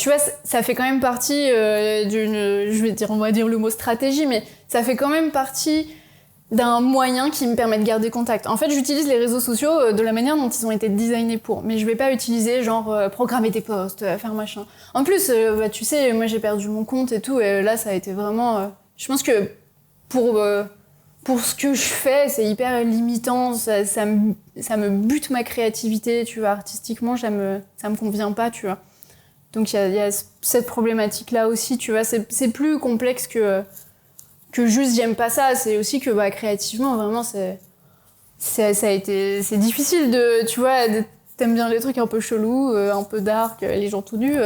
vois, ça fait quand même partie on va dire le mot stratégie, mais ça fait quand même partie d'un moyen qui me permet de garder contact. En fait, j'utilise les réseaux sociaux de la manière dont ils ont été designés pour, mais je vais pas utiliser programmer des posts, faire machin. En plus, tu sais, moi j'ai perdu mon compte et tout, et là ça a été vraiment... je pense que pour ce que je fais, c'est hyper limitant, ça me bute ma créativité, tu vois, artistiquement, ça me convient pas, tu vois. Donc il y a cette problématique-là aussi, tu vois, c'est plus complexe que juste j'aime pas ça, c'est aussi que créativement, vraiment, c'est difficile de, tu vois, t'aimes bien les trucs un peu chelous, un peu dark, les gens tout nus,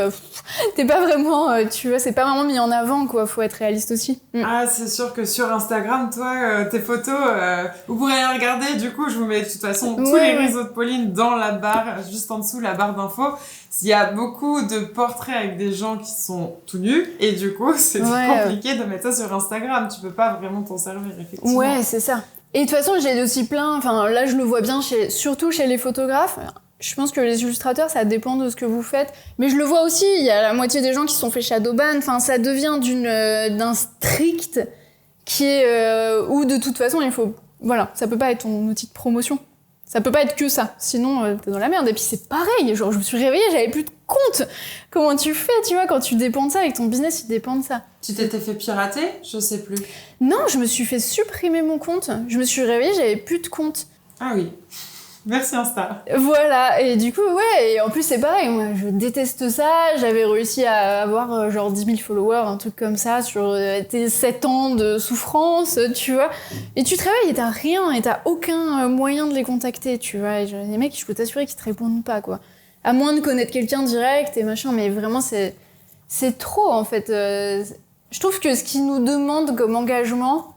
t'es pas vraiment, tu vois, c'est pas vraiment mis en avant, quoi. Faut être réaliste aussi. Ah, c'est sûr que sur Instagram, toi, tes photos, vous pourrez les regarder. Du coup, je vous mets de toute façon tous les réseaux de Pauline dans la barre, juste en dessous, la barre d'infos. Il y a beaucoup de portraits avec des gens qui sont tout nus, et du coup, c'est compliqué de mettre ça sur Instagram. Tu peux pas vraiment t'en servir, effectivement. Ouais, c'est ça. Et de toute façon, j'ai aussi plein, enfin là, je le vois bien, surtout chez les photographes. Je pense que les illustrateurs, ça dépend de ce que vous faites. Mais je le vois aussi, il y a la moitié des gens qui se sont fait shadowban. Enfin, ça devient d'un strict qui est... où de toute façon, il faut... Voilà, ça peut pas être ton outil de promotion. Ça peut pas être que ça. Sinon, t'es dans la merde. Et puis c'est pareil, genre je me suis réveillée, j'avais plus de compte. Comment tu fais, tu vois, quand tu dépends de ça, avec ton business, il dépend de ça. Tu t'étais fait pirater? Je sais plus. Non, je me suis fait supprimer mon compte. Je me suis réveillée, j'avais plus de compte. Ah oui. Merci Insta. Voilà, et du coup, ouais, et en plus c'est pareil, moi je déteste ça, j'avais réussi à avoir genre 10 000 followers, un truc comme ça, sur tes 7 ans de souffrance, tu vois, et tu te réveilles et t'as rien, et t'as aucun moyen de les contacter, tu vois, et les mecs, je peux t'assurer qu'ils te répondent pas, quoi. À moins de connaître quelqu'un direct et machin, mais vraiment c'est trop en fait. Je trouve que ce qu'ils nous demandent comme engagement,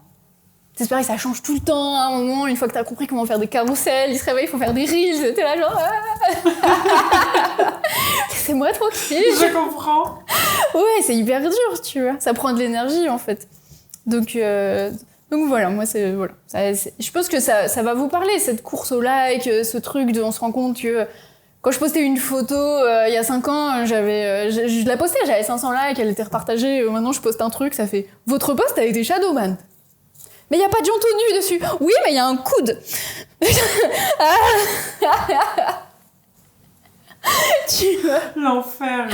t'espères que ça change tout le temps, à un moment, une fois que t'as compris comment faire des carousels, ils se réveillent, il faut faire des reels, t'es là genre... Laissez-moi tranquille. Je comprends. Ouais, c'est hyper dur, tu vois. Ça prend de l'énergie, en fait. Donc voilà, moi, c'est... Voilà. Je pense que ça va vous parler, cette course au like, ce truc de... On se rend compte que... Quand je postais une photo il y a 5 ans, je la postais, j'avais 500 likes, elle était repartagée. Maintenant, je poste un truc, ça fait « Votre post a été shadowban ». Mais il n'y a pas de gens tout nus dessus. Oui, mais il y a un coude. Tu vois. L'enfer.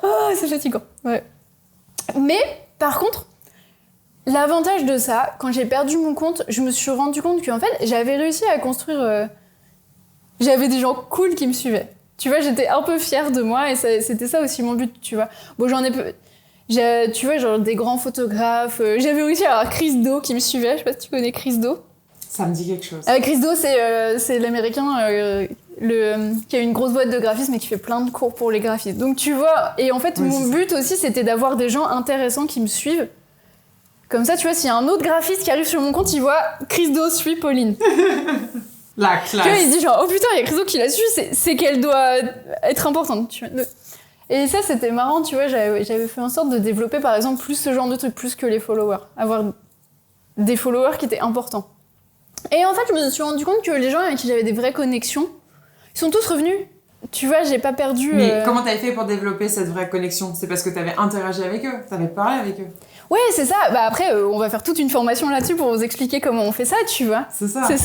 Oh, c'est fatigant. Ouais. Mais, par contre, l'avantage de ça, quand j'ai perdu mon compte, je me suis rendu compte qu'en fait, j'avais réussi à construire... J'avais des gens cool qui me suivaient. Tu vois, j'étais un peu fière de moi et c'était ça aussi mon but, tu vois. Bon, j'en ai peu... Tu vois, genre des grands photographes. J'avais réussi à avoir Chris Do qui me suivait. Je sais pas si tu connais Chris Do. Ça me dit quelque chose. Chris Do, c'est l'américain qui a une grosse boîte de graphisme et qui fait plein de cours pour les graphistes. Donc tu vois, et en fait, oui, mon but aussi, c'était d'avoir des gens intéressants qui me suivent. Comme ça, tu vois, s'il y a un autre graphiste qui arrive sur mon compte, il voit Chris Do suit Pauline. La classe. Tu vois, il se dit genre, oh putain, il y a Chris Do qui la suit, c'est qu'elle doit être importante. Tu vois. Et ça, c'était marrant, tu vois, j'avais fait en sorte de développer, par exemple, plus ce genre de truc, plus que les followers. Avoir des followers qui étaient importants. Et en fait, je me suis rendu compte que les gens avec qui j'avais des vraies connexions, ils sont tous revenus. Tu vois, j'ai pas perdu... Mais comment t'avais fait pour développer cette vraie connexion? C'est parce que t'avais interagi avec eux, t'avais parlé avec eux. Ouais, c'est ça. Bah après, on va faire toute une formation là-dessus pour vous expliquer comment on fait ça, tu vois. C'est ça. C'est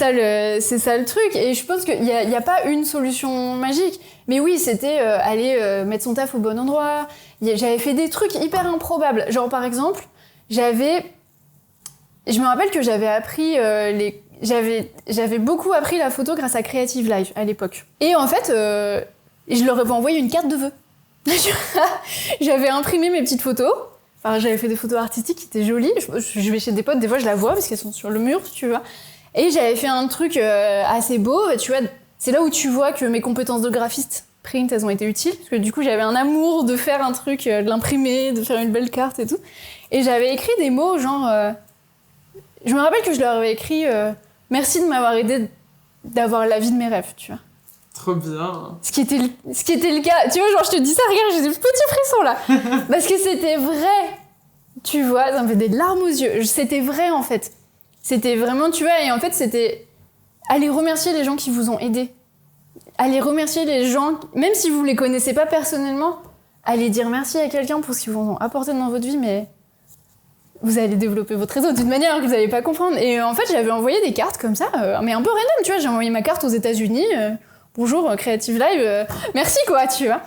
ça le truc. Et je pense qu'il y a pas une solution magique. Mais oui, c'était aller mettre son taf au bon endroit. J'avais fait des trucs hyper improbables. Genre, par exemple, je me rappelle que j'avais appris J'avais beaucoup appris la photo grâce à Creative Live à l'époque. Et en fait, je leur avais envoyé une carte de vœux. J'avais imprimé mes petites photos. Enfin, j'avais fait des photos artistiques qui étaient jolies. Je vais chez des potes, des fois je la vois parce qu'elles sont sur le mur, tu vois. Et j'avais fait un truc assez beau, tu vois. C'est là où tu vois que mes compétences de graphiste print, elles ont été utiles. Parce que du coup, j'avais un amour de faire un truc, de l'imprimer, de faire une belle carte et tout. Et j'avais écrit des mots genre... Je me rappelle que je leur avais écrit « Merci de m'avoir aidé d'avoir la vie de mes rêves », tu vois. Trop bien. Ce qui était le cas. Tu vois, genre, je te dis ça, regarde, j'ai des petits frissons, là. Parce que c'était vrai. Tu vois, ça me fait des larmes aux yeux. C'était vrai, en fait. C'était vraiment, tu vois, et en fait, c'était... Allez remercier les gens qui vous ont aidé. Allez remercier les gens, même si vous les connaissez pas personnellement, allez dire merci à quelqu'un pour ce qu'ils vous ont apporté dans votre vie, mais... Vous allez développer votre réseau d'une manière que vous n'allez pas comprendre. Et en fait, j'avais envoyé des cartes comme ça, mais un peu random, tu vois. J'ai envoyé ma carte aux États-Unis. Bonjour, Creative Live. Merci, quoi, tu vois.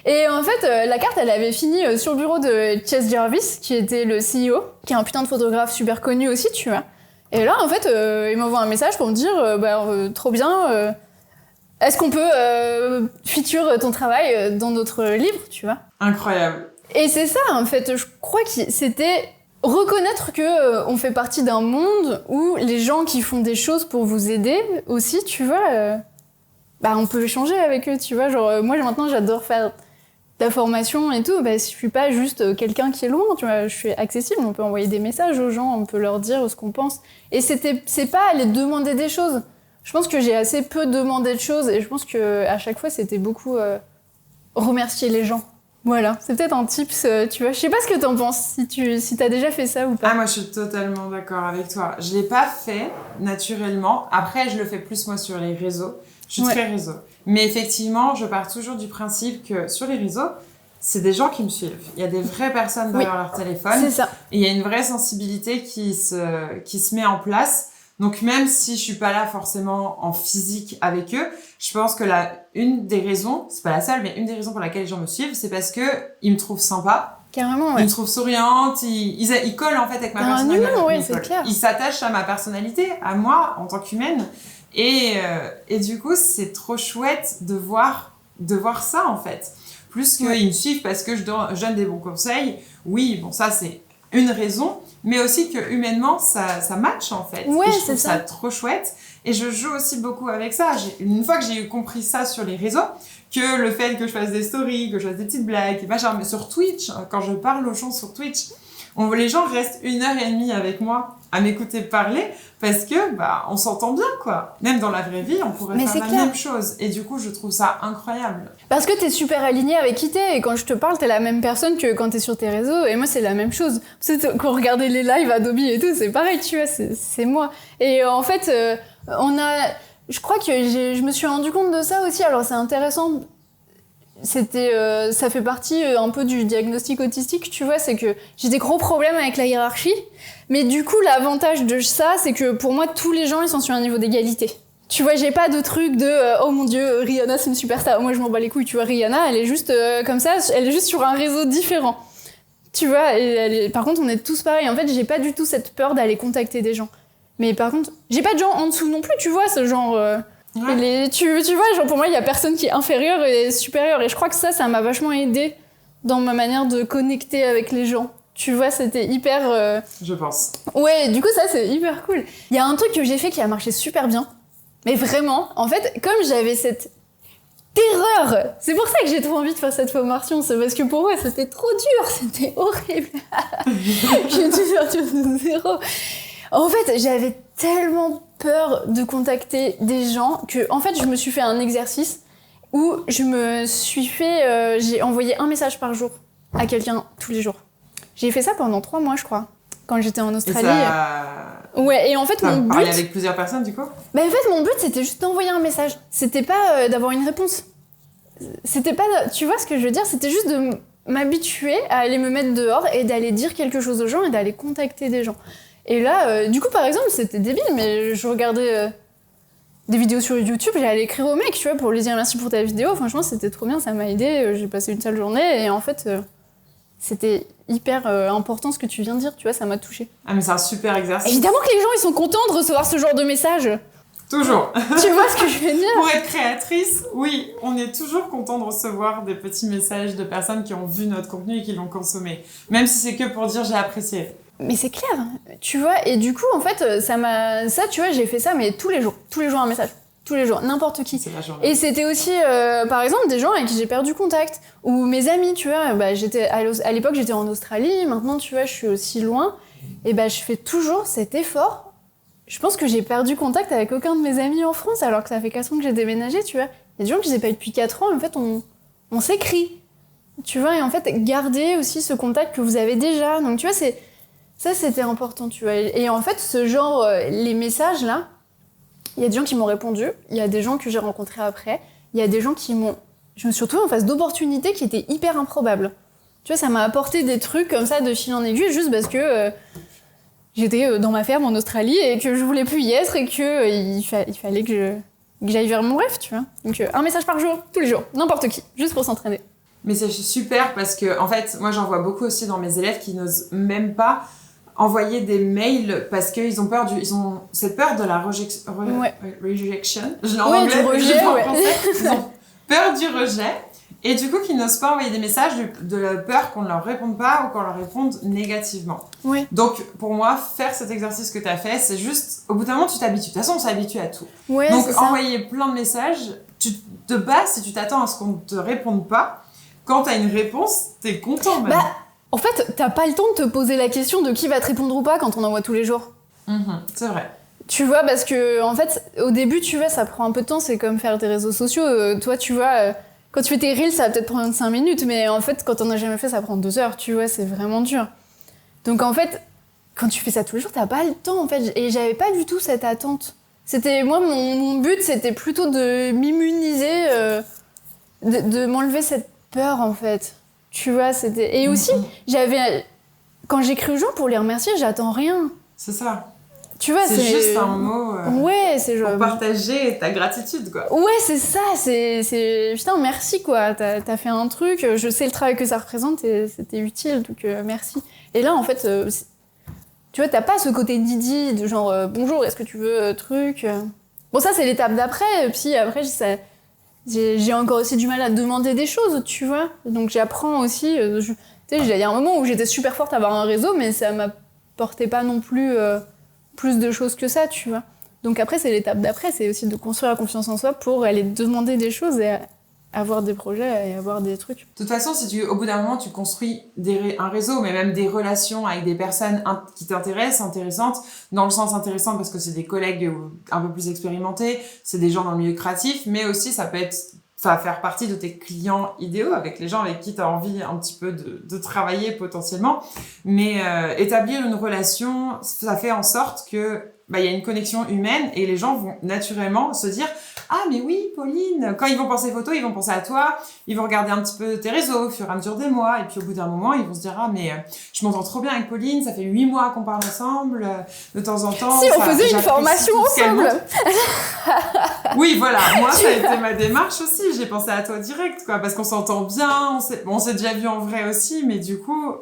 Et en fait, la carte, elle avait fini sur le bureau de Chess Jarvis, qui était le CEO, qui est un putain de photographe super connu aussi, tu vois. Et là, en fait, il m'envoie un message pour me dire trop bien, est-ce qu'on peut feature ton travail dans notre livre, tu vois. Incroyable. Et c'est ça, en fait. Je crois que c'était... Reconnaître que on fait partie d'un monde où les gens qui font des choses pour vous aider aussi, tu vois, bah, on peut échanger avec eux, tu vois. Genre, moi, maintenant, j'adore faire de la formation et tout. Bah, je suis pas juste quelqu'un qui est loin, tu vois. Je suis accessible, on peut envoyer des messages aux gens, on peut leur dire ce qu'on pense. Et c'est pas aller demander des choses. Je pense que j'ai assez peu demandé de choses et je pense qu'à chaque fois, c'était beaucoup remercier les gens. Voilà, c'est peut-être un tips, tu vois. Je sais pas ce que t'en penses, si t'as déjà fait ça ou pas. Ah, moi, je suis totalement d'accord avec toi. Je l'ai pas fait naturellement. Après, je le fais plus, moi, sur les réseaux. Je suis très réseau. Mais effectivement, je pars toujours du principe que sur les réseaux, c'est des gens qui me suivent. Il y a des vraies personnes derrière leur téléphone. C'est ça. Et il y a une vraie sensibilité qui se met en place. Donc, même si je suis pas là forcément en physique avec eux, je pense que une des raisons, c'est pas la seule, mais une des raisons pour laquelle les gens me suivent, c'est parce que ils me trouvent sympa. Carrément, ouais. Ils me trouvent souriante, ils collent en fait avec ma personnalité. Un humain, ouais, c'est clair. Ils s'attachent à ma personnalité, à moi en tant qu'humaine. Et du coup, c'est trop chouette de voir ça en fait. Plus qu'ils me suivent parce que je donne des bons conseils. Oui, bon, ça c'est une raison, mais aussi que humainement ça match en fait. Ouais, et je trouve c'est ça. trop chouette. Et je joue aussi beaucoup avec ça. Une fois que j'ai compris ça sur les réseaux, que le fait que je fasse des stories, que je fasse des petites blagues, et machin, mais sur Twitch, quand je parle aux gens sur Twitch, les gens restent 1h30 avec moi à m'écouter parler parce que on s'entend bien quoi. Même dans la vraie vie, on pourrait faire la même chose. Et du coup, je trouve ça incroyable. Parce que t'es super aligné avec qui t'es et quand je te parle, t'es la même personne que quand t'es sur tes réseaux. Et moi, c'est la même chose. Parce que quand on regardait les lives Adobe et tout, c'est pareil, tu vois, c'est moi. Et en fait, je crois que je me suis rendu compte de ça aussi. Alors, c'est intéressant. Ça fait partie un peu du diagnostic autistique, tu vois, c'est que j'ai des gros problèmes avec la hiérarchie, mais du coup l'avantage de ça, c'est que pour moi tous les gens ils sont sur un niveau d'égalité. Tu vois, j'ai pas de truc de oh mon dieu, Rihanna c'est une superstar. Moi je m'en bats les couilles, tu vois, Rihanna elle est juste comme ça, elle est juste sur un réseau différent. Tu vois, par contre on est tous pareils. En fait, j'ai pas du tout cette peur d'aller contacter des gens. Mais par contre, j'ai pas de gens en dessous non plus, tu vois, ce genre tu vois, genre pour moi, il y a personne qui est inférieur et supérieur. Et je crois que ça m'a vachement aidé dans ma manière de connecter avec les gens. Tu vois, c'était hyper... Je pense. Ouais, du coup, ça, c'est hyper cool. Il y a un truc que j'ai fait qui a marché super bien. Mais vraiment, en fait, comme j'avais cette terreur, c'est pour ça que j'ai trop envie de faire cette formation. C'est parce que pour moi, c'était trop dur, c'était horrible. J'ai dû sortir de zéro. En fait, j'avais tellement peur de contacter des gens que, en fait, je me suis fait un exercice où j'ai envoyé un message par jour à quelqu'un tous les jours. J'ai fait ça pendant 3 mois, je crois, quand j'étais en Australie. Ouais, et en fait, mon but... Parler avec plusieurs personnes, du coup ? Bah, en fait, mon but, c'était juste d'envoyer un message. C'était pas d'avoir une réponse. C'était pas... Tu vois ce que je veux dire ? C'était juste de m'habituer à aller me mettre dehors et d'aller dire quelque chose aux gens et d'aller contacter des gens. Et là, du coup, par exemple, c'était débile, mais je regardais des vidéos sur YouTube, j'allais écrire au mec, tu vois, pour lui dire merci pour ta vidéo. Franchement, c'était trop bien, ça m'a aidé. J'ai passé une sale journée et en fait, c'était hyper important ce que tu viens de dire, tu vois, ça m'a touchée. Ah, mais c'est un super exercice. Évidemment que les gens, ils sont contents de recevoir ce genre de message. Toujours. Tu vois ce que je veux dire ? Pour être créatrice, oui, on est toujours content de recevoir des petits messages de personnes qui ont vu notre contenu et qui l'ont consommé. Même si c'est que pour dire j'ai apprécié. Mais c'est clair, tu vois, et du coup, en fait, ça, tu vois, j'ai fait ça, mais tous les jours un message, tous les jours, n'importe qui. C'est la journée. Et c'était aussi, par exemple, des gens avec qui j'ai perdu contact, ou mes amis, tu vois, à l'époque, j'étais en Australie, maintenant, tu vois, je suis aussi loin, et je fais toujours cet effort. Je pense que j'ai perdu contact avec aucun de mes amis en France, alors que ça fait 4 ans que j'ai déménagé, tu vois. Il y a des gens que je n'ai pas eu depuis 4 ans, et en fait, on s'écrit, tu vois, et en fait, garder aussi ce contact que vous avez déjà. Donc, tu vois, ça, c'était important, tu vois. Et en fait, ce genre, les messages, là, il y a des gens qui m'ont répondu, il y a des gens que j'ai rencontrés après, il y a des gens qui m'ont... Je me suis retrouvée en face d'opportunités qui étaient hyper improbables. Tu vois, ça m'a apporté des trucs comme ça de fil en aiguille, juste parce que j'étais dans ma ferme en Australie et que je voulais plus y être et que il fallait que j'aille vers mon rêve, tu vois. Donc, un message par jour, tous les jours, n'importe qui, juste pour s'entraîner. Mais c'est super parce que, en fait, moi, j'en vois beaucoup aussi dans mes élèves qui n'osent même pas envoyer des mails parce qu'ils ont ils ont cette peur de la rejection. Je l'ai en anglais, du rejet, en français. Ils ont peur du rejet et du coup, qu'ils n'osent pas envoyer des messages de la peur qu'on ne leur réponde pas ou qu'on leur réponde négativement. Ouais. Donc, pour moi, faire cet exercice que tu as fait, c'est juste, au bout d'un moment, tu t'habitues. De toute façon, on s'habitue à tout. Ouais, donc, envoyer plein de messages, de base, si tu t'attends à ce qu'on ne te réponde pas, quand t'as une réponse, t'es content même. En fait, t'as pas le temps de te poser la question de qui va te répondre ou pas quand on envoie tous les jours. C'est vrai. Tu vois, parce que, en fait, au début, tu vois, ça prend un peu de temps, c'est comme faire des réseaux sociaux. Toi, tu vois, quand tu fais tes reels, ça va peut-être prendre 5 minutes, mais en fait, quand on a jamais fait, ça prend 2 heures, tu vois, c'est vraiment dur. Donc, en fait, quand tu fais ça tous les jours, t'as pas le temps, en fait. Et j'avais pas du tout cette attente. Moi, mon but, c'était plutôt de m'immuniser, de m'enlever cette peur, en fait. Tu vois, c'était... Et aussi, quand j'écris aux gens pour les remercier, j'attends rien. C'est ça. Tu vois, c'est juste un mot pour partager ta gratitude, quoi. Ouais, c'est ça, c'est... Putain, merci, quoi. T'as fait un truc, je sais le travail que ça représente et c'était utile, donc merci. Et là, en fait, tu vois, t'as pas ce côté needy de genre bonjour, est-ce que tu veux truc Bon, ça, c'est l'étape d'après, puis après, j'ai encore aussi du mal à demander des choses, tu vois. Donc j'apprends aussi... tu sais, il y a un moment où j'étais super forte à avoir un réseau, mais ça m'apportait pas non plus... plus de choses que ça, tu vois. Donc après, c'est l'étape d'après, c'est aussi de construire la confiance en soi pour aller demander des choses et avoir des projets et avoir des trucs. De toute façon, si au bout d'un moment, tu construis un réseau, mais même des relations avec des personnes qui t'intéressent, intéressantes, dans le sens intéressant parce que c'est des collègues un peu plus expérimentés, c'est des gens dans le milieu créatif, mais aussi ça peut être... faire partie de tes clients idéaux, avec les gens avec qui tu as envie un petit peu de travailler potentiellement. Mais établir une relation, ça fait en sorte que y a une connexion humaine et les gens vont naturellement se dire « Ah, mais oui, Pauline !» Quand ils vont penser photo, ils vont penser à toi, ils vont regarder un petit peu tes réseaux au fur et à mesure des mois, et puis au bout d'un moment, ils vont se dire « Ah, mais je m'entends trop bien avec Pauline, ça fait 8 mois qu'on parle ensemble, de temps en temps... » Si, on faisait une formation ensemble. Oui, voilà, moi, ça a été ma démarche aussi, j'ai pensé à toi direct, quoi, parce qu'on s'entend bien, on s'est déjà vu en vrai aussi, mais du coup...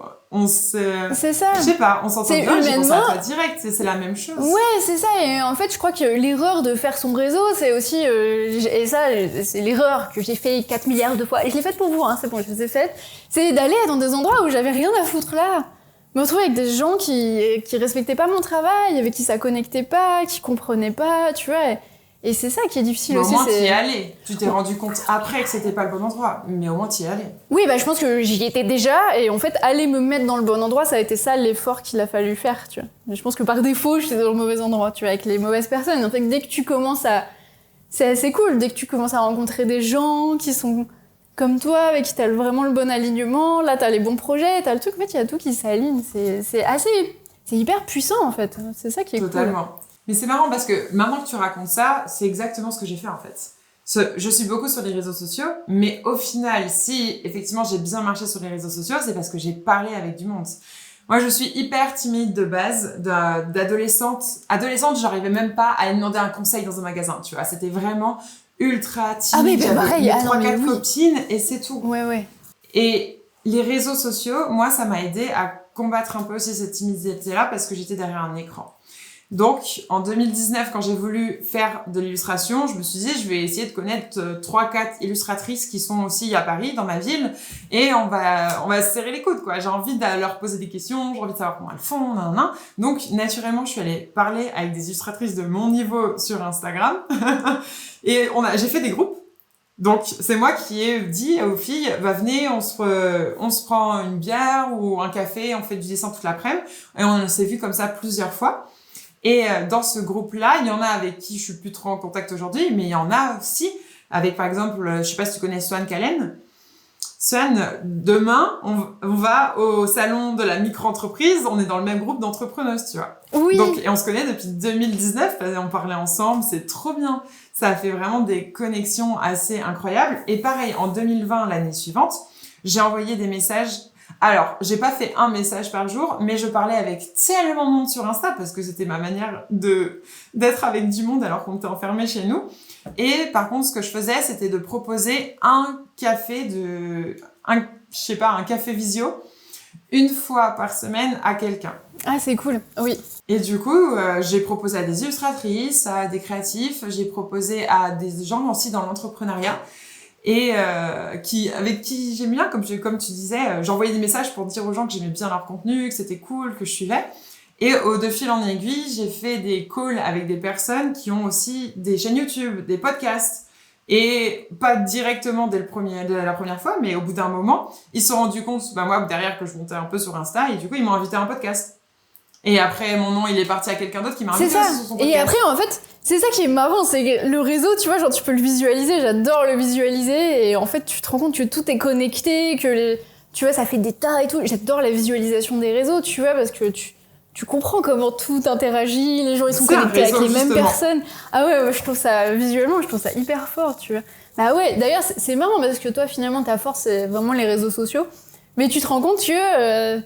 C'est ça. Je sais pas, on s'entend bien, j'ai pensé à toi direct, c'est la même chose. Ouais, c'est ça, et en fait, je crois que l'erreur de faire son réseau, c'est aussi, et ça, c'est l'erreur que j'ai fait 4 milliards de fois, et je l'ai faite pour vous, hein, c'est bon, je les ai faites, c'est d'aller dans des endroits où j'avais rien à foutre là. Me retrouver avec des gens qui respectaient pas mon travail, avec qui ça connectait pas, qui comprenaient pas, tu vois. Et c'est ça qui est difficile aussi. Mais au moins, t'y es allé. Tu t'es rendu compte après que c'était pas le bon endroit, mais au moins t'y es allé. Oui, je pense que j'y étais déjà, et en fait, aller me mettre dans le bon endroit, ça a été ça l'effort qu'il a fallu faire, tu vois. Mais je pense que par défaut, j'étais dans le mauvais endroit, tu vois, avec les mauvaises personnes. En fait, dès que tu commences à... C'est assez cool, dès que tu commences à rencontrer des gens qui sont comme toi, avec qui t'as vraiment le bon alignement, là, t'as les bons projets, t'as le truc, en fait, il y a tout qui s'aligne. C'est hyper puissant, en fait. C'est ça qui est Totalement. cool. Mais c'est marrant parce que maintenant que tu racontes ça, c'est exactement ce que j'ai fait en fait. Je suis beaucoup sur les réseaux sociaux, mais au final, si effectivement j'ai bien marché sur les réseaux sociaux, c'est parce que j'ai parlé avec du monde. Moi, je suis hyper timide de base, d'adolescente. Adolescente, j'arrivais même pas à aller demander un conseil dans un magasin, tu vois. C'était vraiment ultra timide. Ah oui, pareil. J'avais 3-4 copines et c'est tout. Ouais. Et les réseaux sociaux, moi, ça m'a aidé à combattre un peu aussi cette timidité-là parce que j'étais derrière un écran. Donc, en 2019, quand j'ai voulu faire de l'illustration, je me suis dit, je vais essayer de connaître 3-4 illustratrices qui sont aussi à Paris, dans ma ville, et on va se serrer les coudes, quoi. J'ai envie de leur poser des questions, j'ai envie de savoir comment elles font, nanana. Donc, naturellement, je suis allée parler avec des illustratrices de mon niveau sur Instagram, et j'ai fait des groupes. Donc, c'est moi qui ai dit aux filles, venez, on se prend une bière ou un café, on fait du dessin toute l'après-midi, et on s'est vu comme ça plusieurs fois. Et dans ce groupe-là, il y en a avec qui je suis plus trop en contact aujourd'hui, mais il y en a aussi avec, par exemple, je sais pas si tu connais Swan Calen. Swan, demain, on va au salon de la micro-entreprise, on est dans le même groupe d'entrepreneuses, tu vois. Oui. Donc, et on se connaît depuis 2019, on parlait ensemble, c'est trop bien. Ça a fait vraiment des connexions assez incroyables. Et pareil, en 2020, l'année suivante, j'ai envoyé des messages. Alors, j'ai pas fait un message par jour, mais je parlais avec tellement de monde sur Insta parce que c'était ma manière d'être avec du monde alors qu'on était enfermés chez nous. Et par contre, ce que je faisais, c'était de proposer un café visio une fois par semaine à quelqu'un. Ah, c'est cool, oui. Et du coup, j'ai proposé à des illustratrices, à des créatifs, j'ai proposé à des gens aussi dans l'entrepreneuriat. Et avec qui j'aime bien, comme tu disais, j'envoyais des messages pour dire aux gens que j'aimais bien leur contenu, que c'était cool, que je suivais. Et de fil en aiguille, j'ai fait des calls avec des personnes qui ont aussi des chaînes YouTube, des podcasts, Et pas directement dès la première fois, mais au bout d'un moment, ils se sont rendus compte, moi, derrière, que je montais un peu sur Insta, et du coup, ils m'ont invité à un podcast. Et après, mon nom, il est parti à quelqu'un d'autre qui m'a invité aussi sur son podcast. Et après, en fait, c'est ça qui est marrant, c'est que le réseau, tu vois, genre, tu peux le visualiser, j'adore le visualiser, et en fait, tu te rends compte que tout est connecté, tu vois, ça fait des tas et tout. J'adore la visualisation des réseaux, tu vois, parce que tu comprends comment tout interagit, les gens, ils sont connectés avec les mêmes personnes. Ah ouais, je trouve ça, visuellement, je trouve ça hyper fort, tu vois. Bah ouais, d'ailleurs, c'est marrant, parce que toi, finalement, ta force, c'est vraiment les réseaux sociaux, mais tu te rends compte que...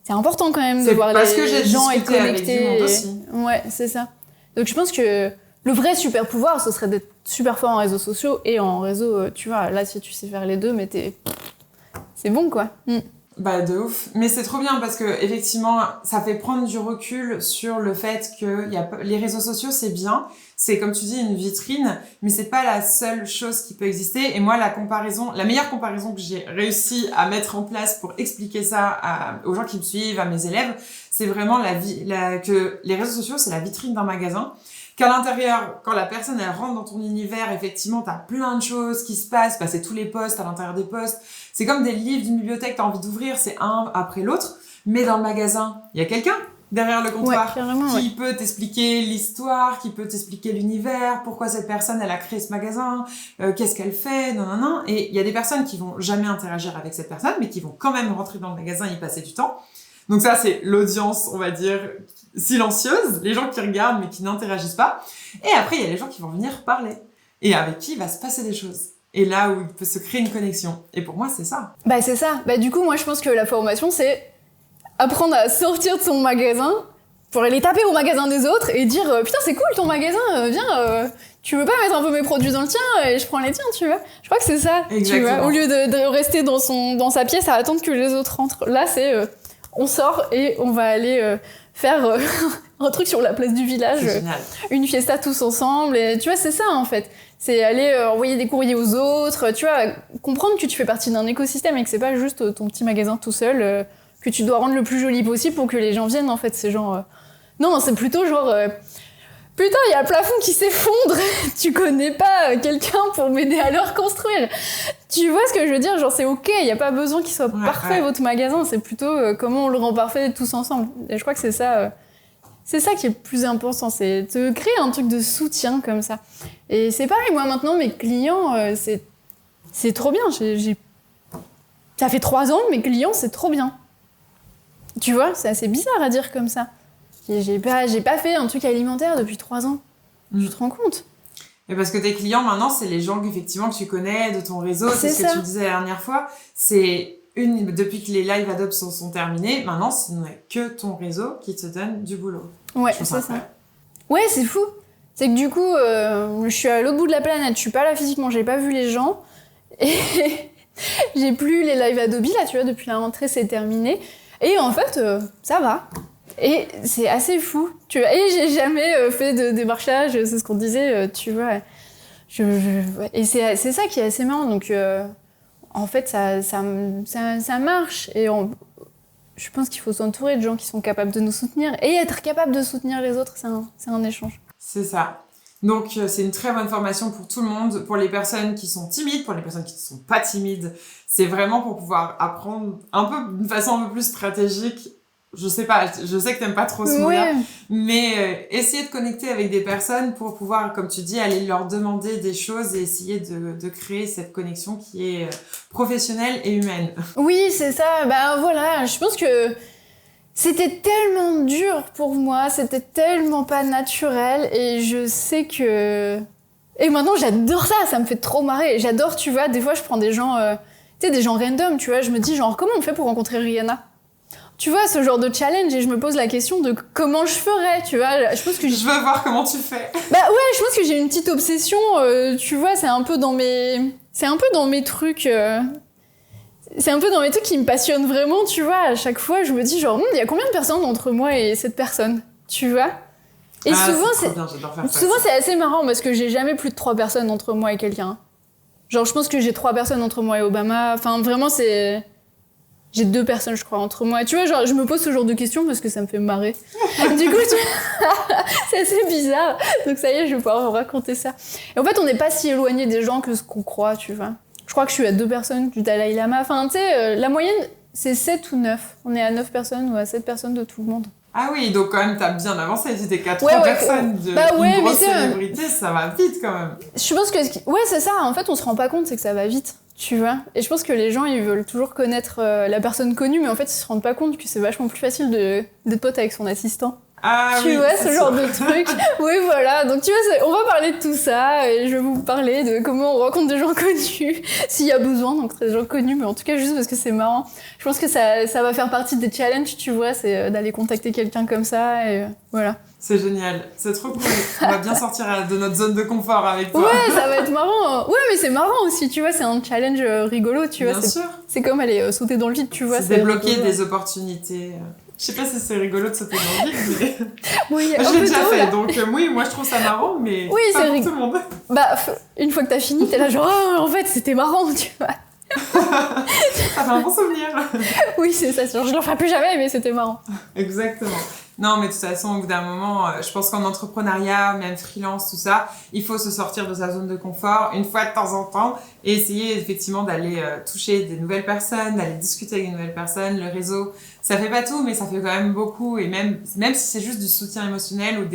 c'est important quand même de voir les gens être connectés. Avec du monde aussi. Ouais, c'est ça. Donc je pense que le vrai super pouvoir, ce serait d'être super fort en réseaux sociaux et en réseau, tu vois, là si tu sais faire les deux, mais c'est bon quoi. Bah de ouf. Mais c'est trop bien parce que effectivement, ça fait prendre du recul sur le fait que les réseaux sociaux, c'est bien. C'est comme tu dis une vitrine, mais c'est pas la seule chose qui peut exister. Et moi, la meilleure comparaison que j'ai réussi à mettre en place pour expliquer ça aux gens qui me suivent, à mes élèves, c'est vraiment que les réseaux sociaux, c'est la vitrine d'un magasin. Qu'à l'intérieur, quand la personne elle rentre dans ton univers, effectivement, t'as plein de choses qui se passent. C'est tous les posts à l'intérieur des posts. C'est comme des livres d'une bibliothèque, t'as envie d'ouvrir, c'est un après l'autre. Mais dans le magasin, il y a quelqu'un derrière le comptoir qui peut t'expliquer l'histoire, qui peut t'expliquer l'univers, pourquoi cette personne elle a créé ce magasin, qu'est-ce qu'elle fait, non. Et il y a des personnes qui vont jamais interagir avec cette personne, mais qui vont quand même rentrer dans le magasin et y passer du temps. Donc ça, c'est l'audience, on va dire, silencieuse, les gens qui regardent mais qui n'interagissent pas. Et après, il y a les gens qui vont venir parler et avec qui il va se passer des choses. Et là où il peut se créer une connexion. Et pour moi, c'est ça. Bah c'est ça. Bah du coup, moi, je pense que la formation, c'est apprendre à sortir de son magasin pour aller taper au magasin des autres et dire « Putain, c'est cool ton magasin, viens, tu veux pas mettre un peu mes produits dans le tien et je prends les tiens, tu vois ?» Je crois que c'est ça, tu vois. Au lieu de rester dans sa pièce à attendre que les autres rentrent. Là, c'est... on sort et on va aller faire un truc sur la place du village, une fiesta tous ensemble. Et tu vois, c'est ça en fait. C'est aller envoyer des courriers aux autres, tu vois, comprendre que tu fais partie d'un écosystème et que c'est pas juste ton petit magasin tout seul, que tu dois rendre le plus joli possible pour que les gens viennent en fait. C'est genre... Non, c'est plutôt genre... Putain, il y a le plafond qui s'effondre, tu connais pas quelqu'un pour m'aider à le reconstruire. Tu vois ce que je veux dire? Genre, c'est ok, il y a pas besoin qu'il soit parfait votre magasin, c'est plutôt comment on le rend parfait tous ensemble. Et je crois que c'est ça qui est le plus important, c'est de créer un truc de soutien comme ça. Et c'est pareil, moi maintenant, mes clients, c'est trop bien. Ça fait 3 ans, mes clients, c'est trop bien. Tu vois, c'est assez bizarre à dire comme ça. J'ai pas fait un truc alimentaire depuis 3 ans. Tu te rends compte? Mais parce que tes clients, maintenant, c'est les gens effectivement que tu connais de ton réseau. C'est ce que tu disais la dernière fois. Depuis que les live adopts sont terminés, maintenant, ce n'est que ton réseau qui te donne du boulot. Ouais, c'est ça. Ouais, c'est fou. C'est que du coup, je suis à l'autre bout de la planète. Je suis pas là physiquement, j'ai pas vu les gens. Et j'ai plus les live Adobe, là, tu vois, depuis la rentrée, c'est terminé. Et en fait, ça va. Et c'est assez fou, tu vois. Et j'ai jamais fait de démarchage, c'est ce qu'on disait, tu vois. Et c'est ça qui est assez marrant. Donc, en fait, ça marche. Et je pense qu'il faut s'entourer de gens qui sont capables de nous soutenir. Et être capable de soutenir les autres, c'est un échange. C'est ça. Donc, c'est une très bonne formation pour tout le monde. Pour les personnes qui sont timides, pour les personnes qui ne sont pas timides. C'est vraiment pour pouvoir apprendre un peu d'une façon un peu plus stratégique. Je sais pas, je sais que t'aimes pas trop ce mot-là, mais essayer de connecter avec des personnes pour pouvoir, comme tu dis, aller leur demander des choses et essayer de créer cette connexion qui est professionnelle et humaine. Oui, c'est ça. Bah voilà, je pense que c'était tellement dur pour moi, c'était tellement pas naturel et je sais que... Et maintenant, j'adore ça me fait trop marrer. J'adore, tu vois, des fois, je prends des gens, tu sais, des gens random, tu vois, je me dis genre, comment on fait pour rencontrer Rihanna ? Tu vois, ce genre de challenge, et je me pose la question de comment je ferais, tu vois. Je pense que je veux voir comment tu fais. Bah ouais, je pense que j'ai une petite obsession, tu vois, c'est un peu dans mes trucs... C'est un peu dans mes trucs qui me passionnent vraiment, tu vois. À chaque fois, je me dis genre, il y a combien de personnes entre moi et cette personne, tu vois. Et souvent, c'est assez marrant parce que j'ai jamais plus de 3 personnes entre moi et quelqu'un. Genre, je pense que j'ai 3 personnes entre moi et Obama. Enfin, vraiment, c'est J'ai 2 personnes, je crois, entre moi. Tu vois, genre, je me pose ce genre de questions parce que ça me fait marrer. Du coup, c'est assez bizarre. Donc ça y est, je vais pouvoir vous raconter ça. Et en fait, on n'est pas si éloigné des gens que ce qu'on croit, tu vois. Je crois que je suis à 2 personnes du Dalai Lama. Enfin, tu sais, la moyenne, c'est 7 ou 9. On est à 9 personnes ou à 7 personnes de tout le monde. Ah oui, donc quand même, t'as bien avancé. Si t'es qu'à 3 personnes de une grosse célébrité, ça va vite quand même. Je pense que... Ouais, c'est ça. En fait, on se rend pas compte, c'est que ça va vite. Tu vois. Et je pense que les gens, ils veulent toujours connaître la personne connue, mais en fait, ils se rendent pas compte que c'est vachement plus facile d'être pote avec son assistant. Ah tu vois, ce genre de truc. Oui, voilà. Donc, tu vois, on va parler de tout ça, et je vais vous parler de comment on rencontre des gens connus, s'il y a besoin, donc des gens connus, mais en tout cas, juste parce que c'est marrant. Je pense que ça va faire partie des challenges, tu vois, c'est d'aller contacter quelqu'un comme ça, et voilà. C'est génial, c'est trop cool. On va bien sortir de notre zone de confort avec toi. Ouais, ça va être marrant. Ouais, mais c'est marrant aussi, tu vois, c'est un challenge rigolo, tu vois. Bien sûr. C'est comme aller sauter dans le vide, tu vois. C'est débloquer rigolo, des opportunités. Je sais pas si c'est rigolo de sauter dans le vide, mais... Oui, je l'ai déjà fait, donc oui, moi je trouve ça marrant, mais oui, pas pour tout le monde. Bah, une fois que t'as fini, t'es là genre, oh, en fait, c'était marrant, tu vois. Ça fait un bon souvenir. Oui, c'est ça, je l'en ferai plus jamais, mais c'était marrant. Exactement. Non, mais de toute façon, au bout d'un moment, je pense qu'en entrepreneuriat, même freelance, tout ça, il faut se sortir de sa zone de confort une fois de temps en temps et essayer effectivement d'aller toucher des nouvelles personnes, d'aller discuter avec des nouvelles personnes. Le réseau, ça fait pas tout, mais ça fait quand même beaucoup. Et même si c'est juste du soutien émotionnel ou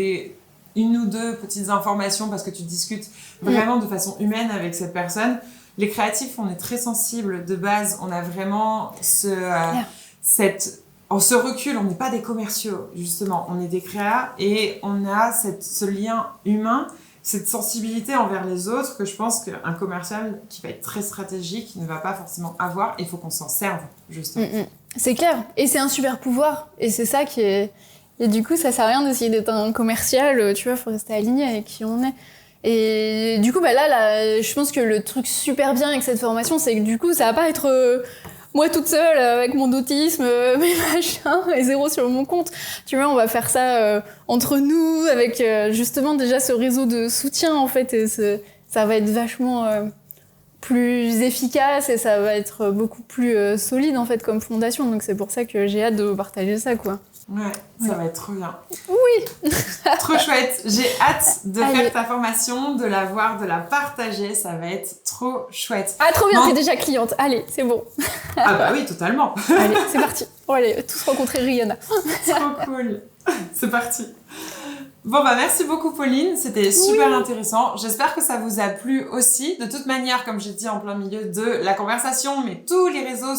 une ou deux petites informations parce que tu discutes vraiment de façon humaine avec cette personne. Les créatifs, on est très sensibles de base. On a vraiment on se recule, on n'est pas des commerciaux, justement. On est des créas et on a ce lien humain, cette sensibilité envers les autres que je pense qu'un commercial qui va être très stratégique ne va pas forcément avoir. Il faut qu'on s'en serve, justement. C'est clair. Et c'est un super pouvoir. Et c'est ça qui est... Et du coup, ça sert à rien d'essayer d'être un commercial. Tu vois, il faut rester aligné avec qui on est. Et du coup, bah là, je pense que le truc super bien avec cette formation, c'est que du coup, ça va pas être... moi toute seule avec mon autisme, mes machins et 0 sur mon compte. Tu vois, on va faire ça entre nous avec justement déjà ce réseau de soutien en fait et ça va être vachement plus efficace et ça va être beaucoup plus solide en fait comme fondation. Donc c'est pour ça que j'ai hâte de vous partager ça quoi. Ouais, ça va être trop bien. Oui. Trop chouette. J'ai hâte de faire ta formation, de la voir, de la partager. Ça va être trop chouette. Ah, trop bien, t'es déjà cliente. Allez, c'est bon. Ah bah oui, totalement. Allez, c'est parti. On va aller tous rencontrer Rihanna. Trop cool. C'est parti. Bon bah merci beaucoup Pauline, c'était super intéressant. J'espère que ça vous a plu aussi. De toute manière, comme j'ai dit en plein milieu de la conversation, mais tous les réseaux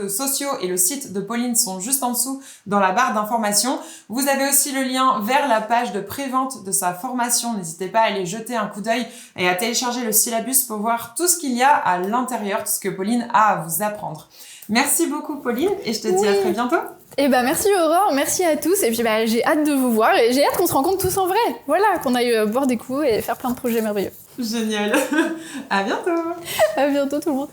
sociaux et le site de Pauline sont juste en dessous dans la barre d'informations. Vous avez aussi le lien vers la page de prévente de sa formation. N'hésitez pas à aller jeter un coup d'œil et à télécharger le syllabus pour voir tout ce qu'il y a à l'intérieur, tout ce que Pauline a à vous apprendre. Merci beaucoup Pauline et je te dis à très bientôt. Et bah merci Aurore, merci à tous et puis bah j'ai hâte de vous voir et j'ai hâte qu'on se rencontre tous en vrai. Voilà, qu'on aille boire des coups et faire plein de projets merveilleux. Génial. À bientôt. À bientôt tout le monde.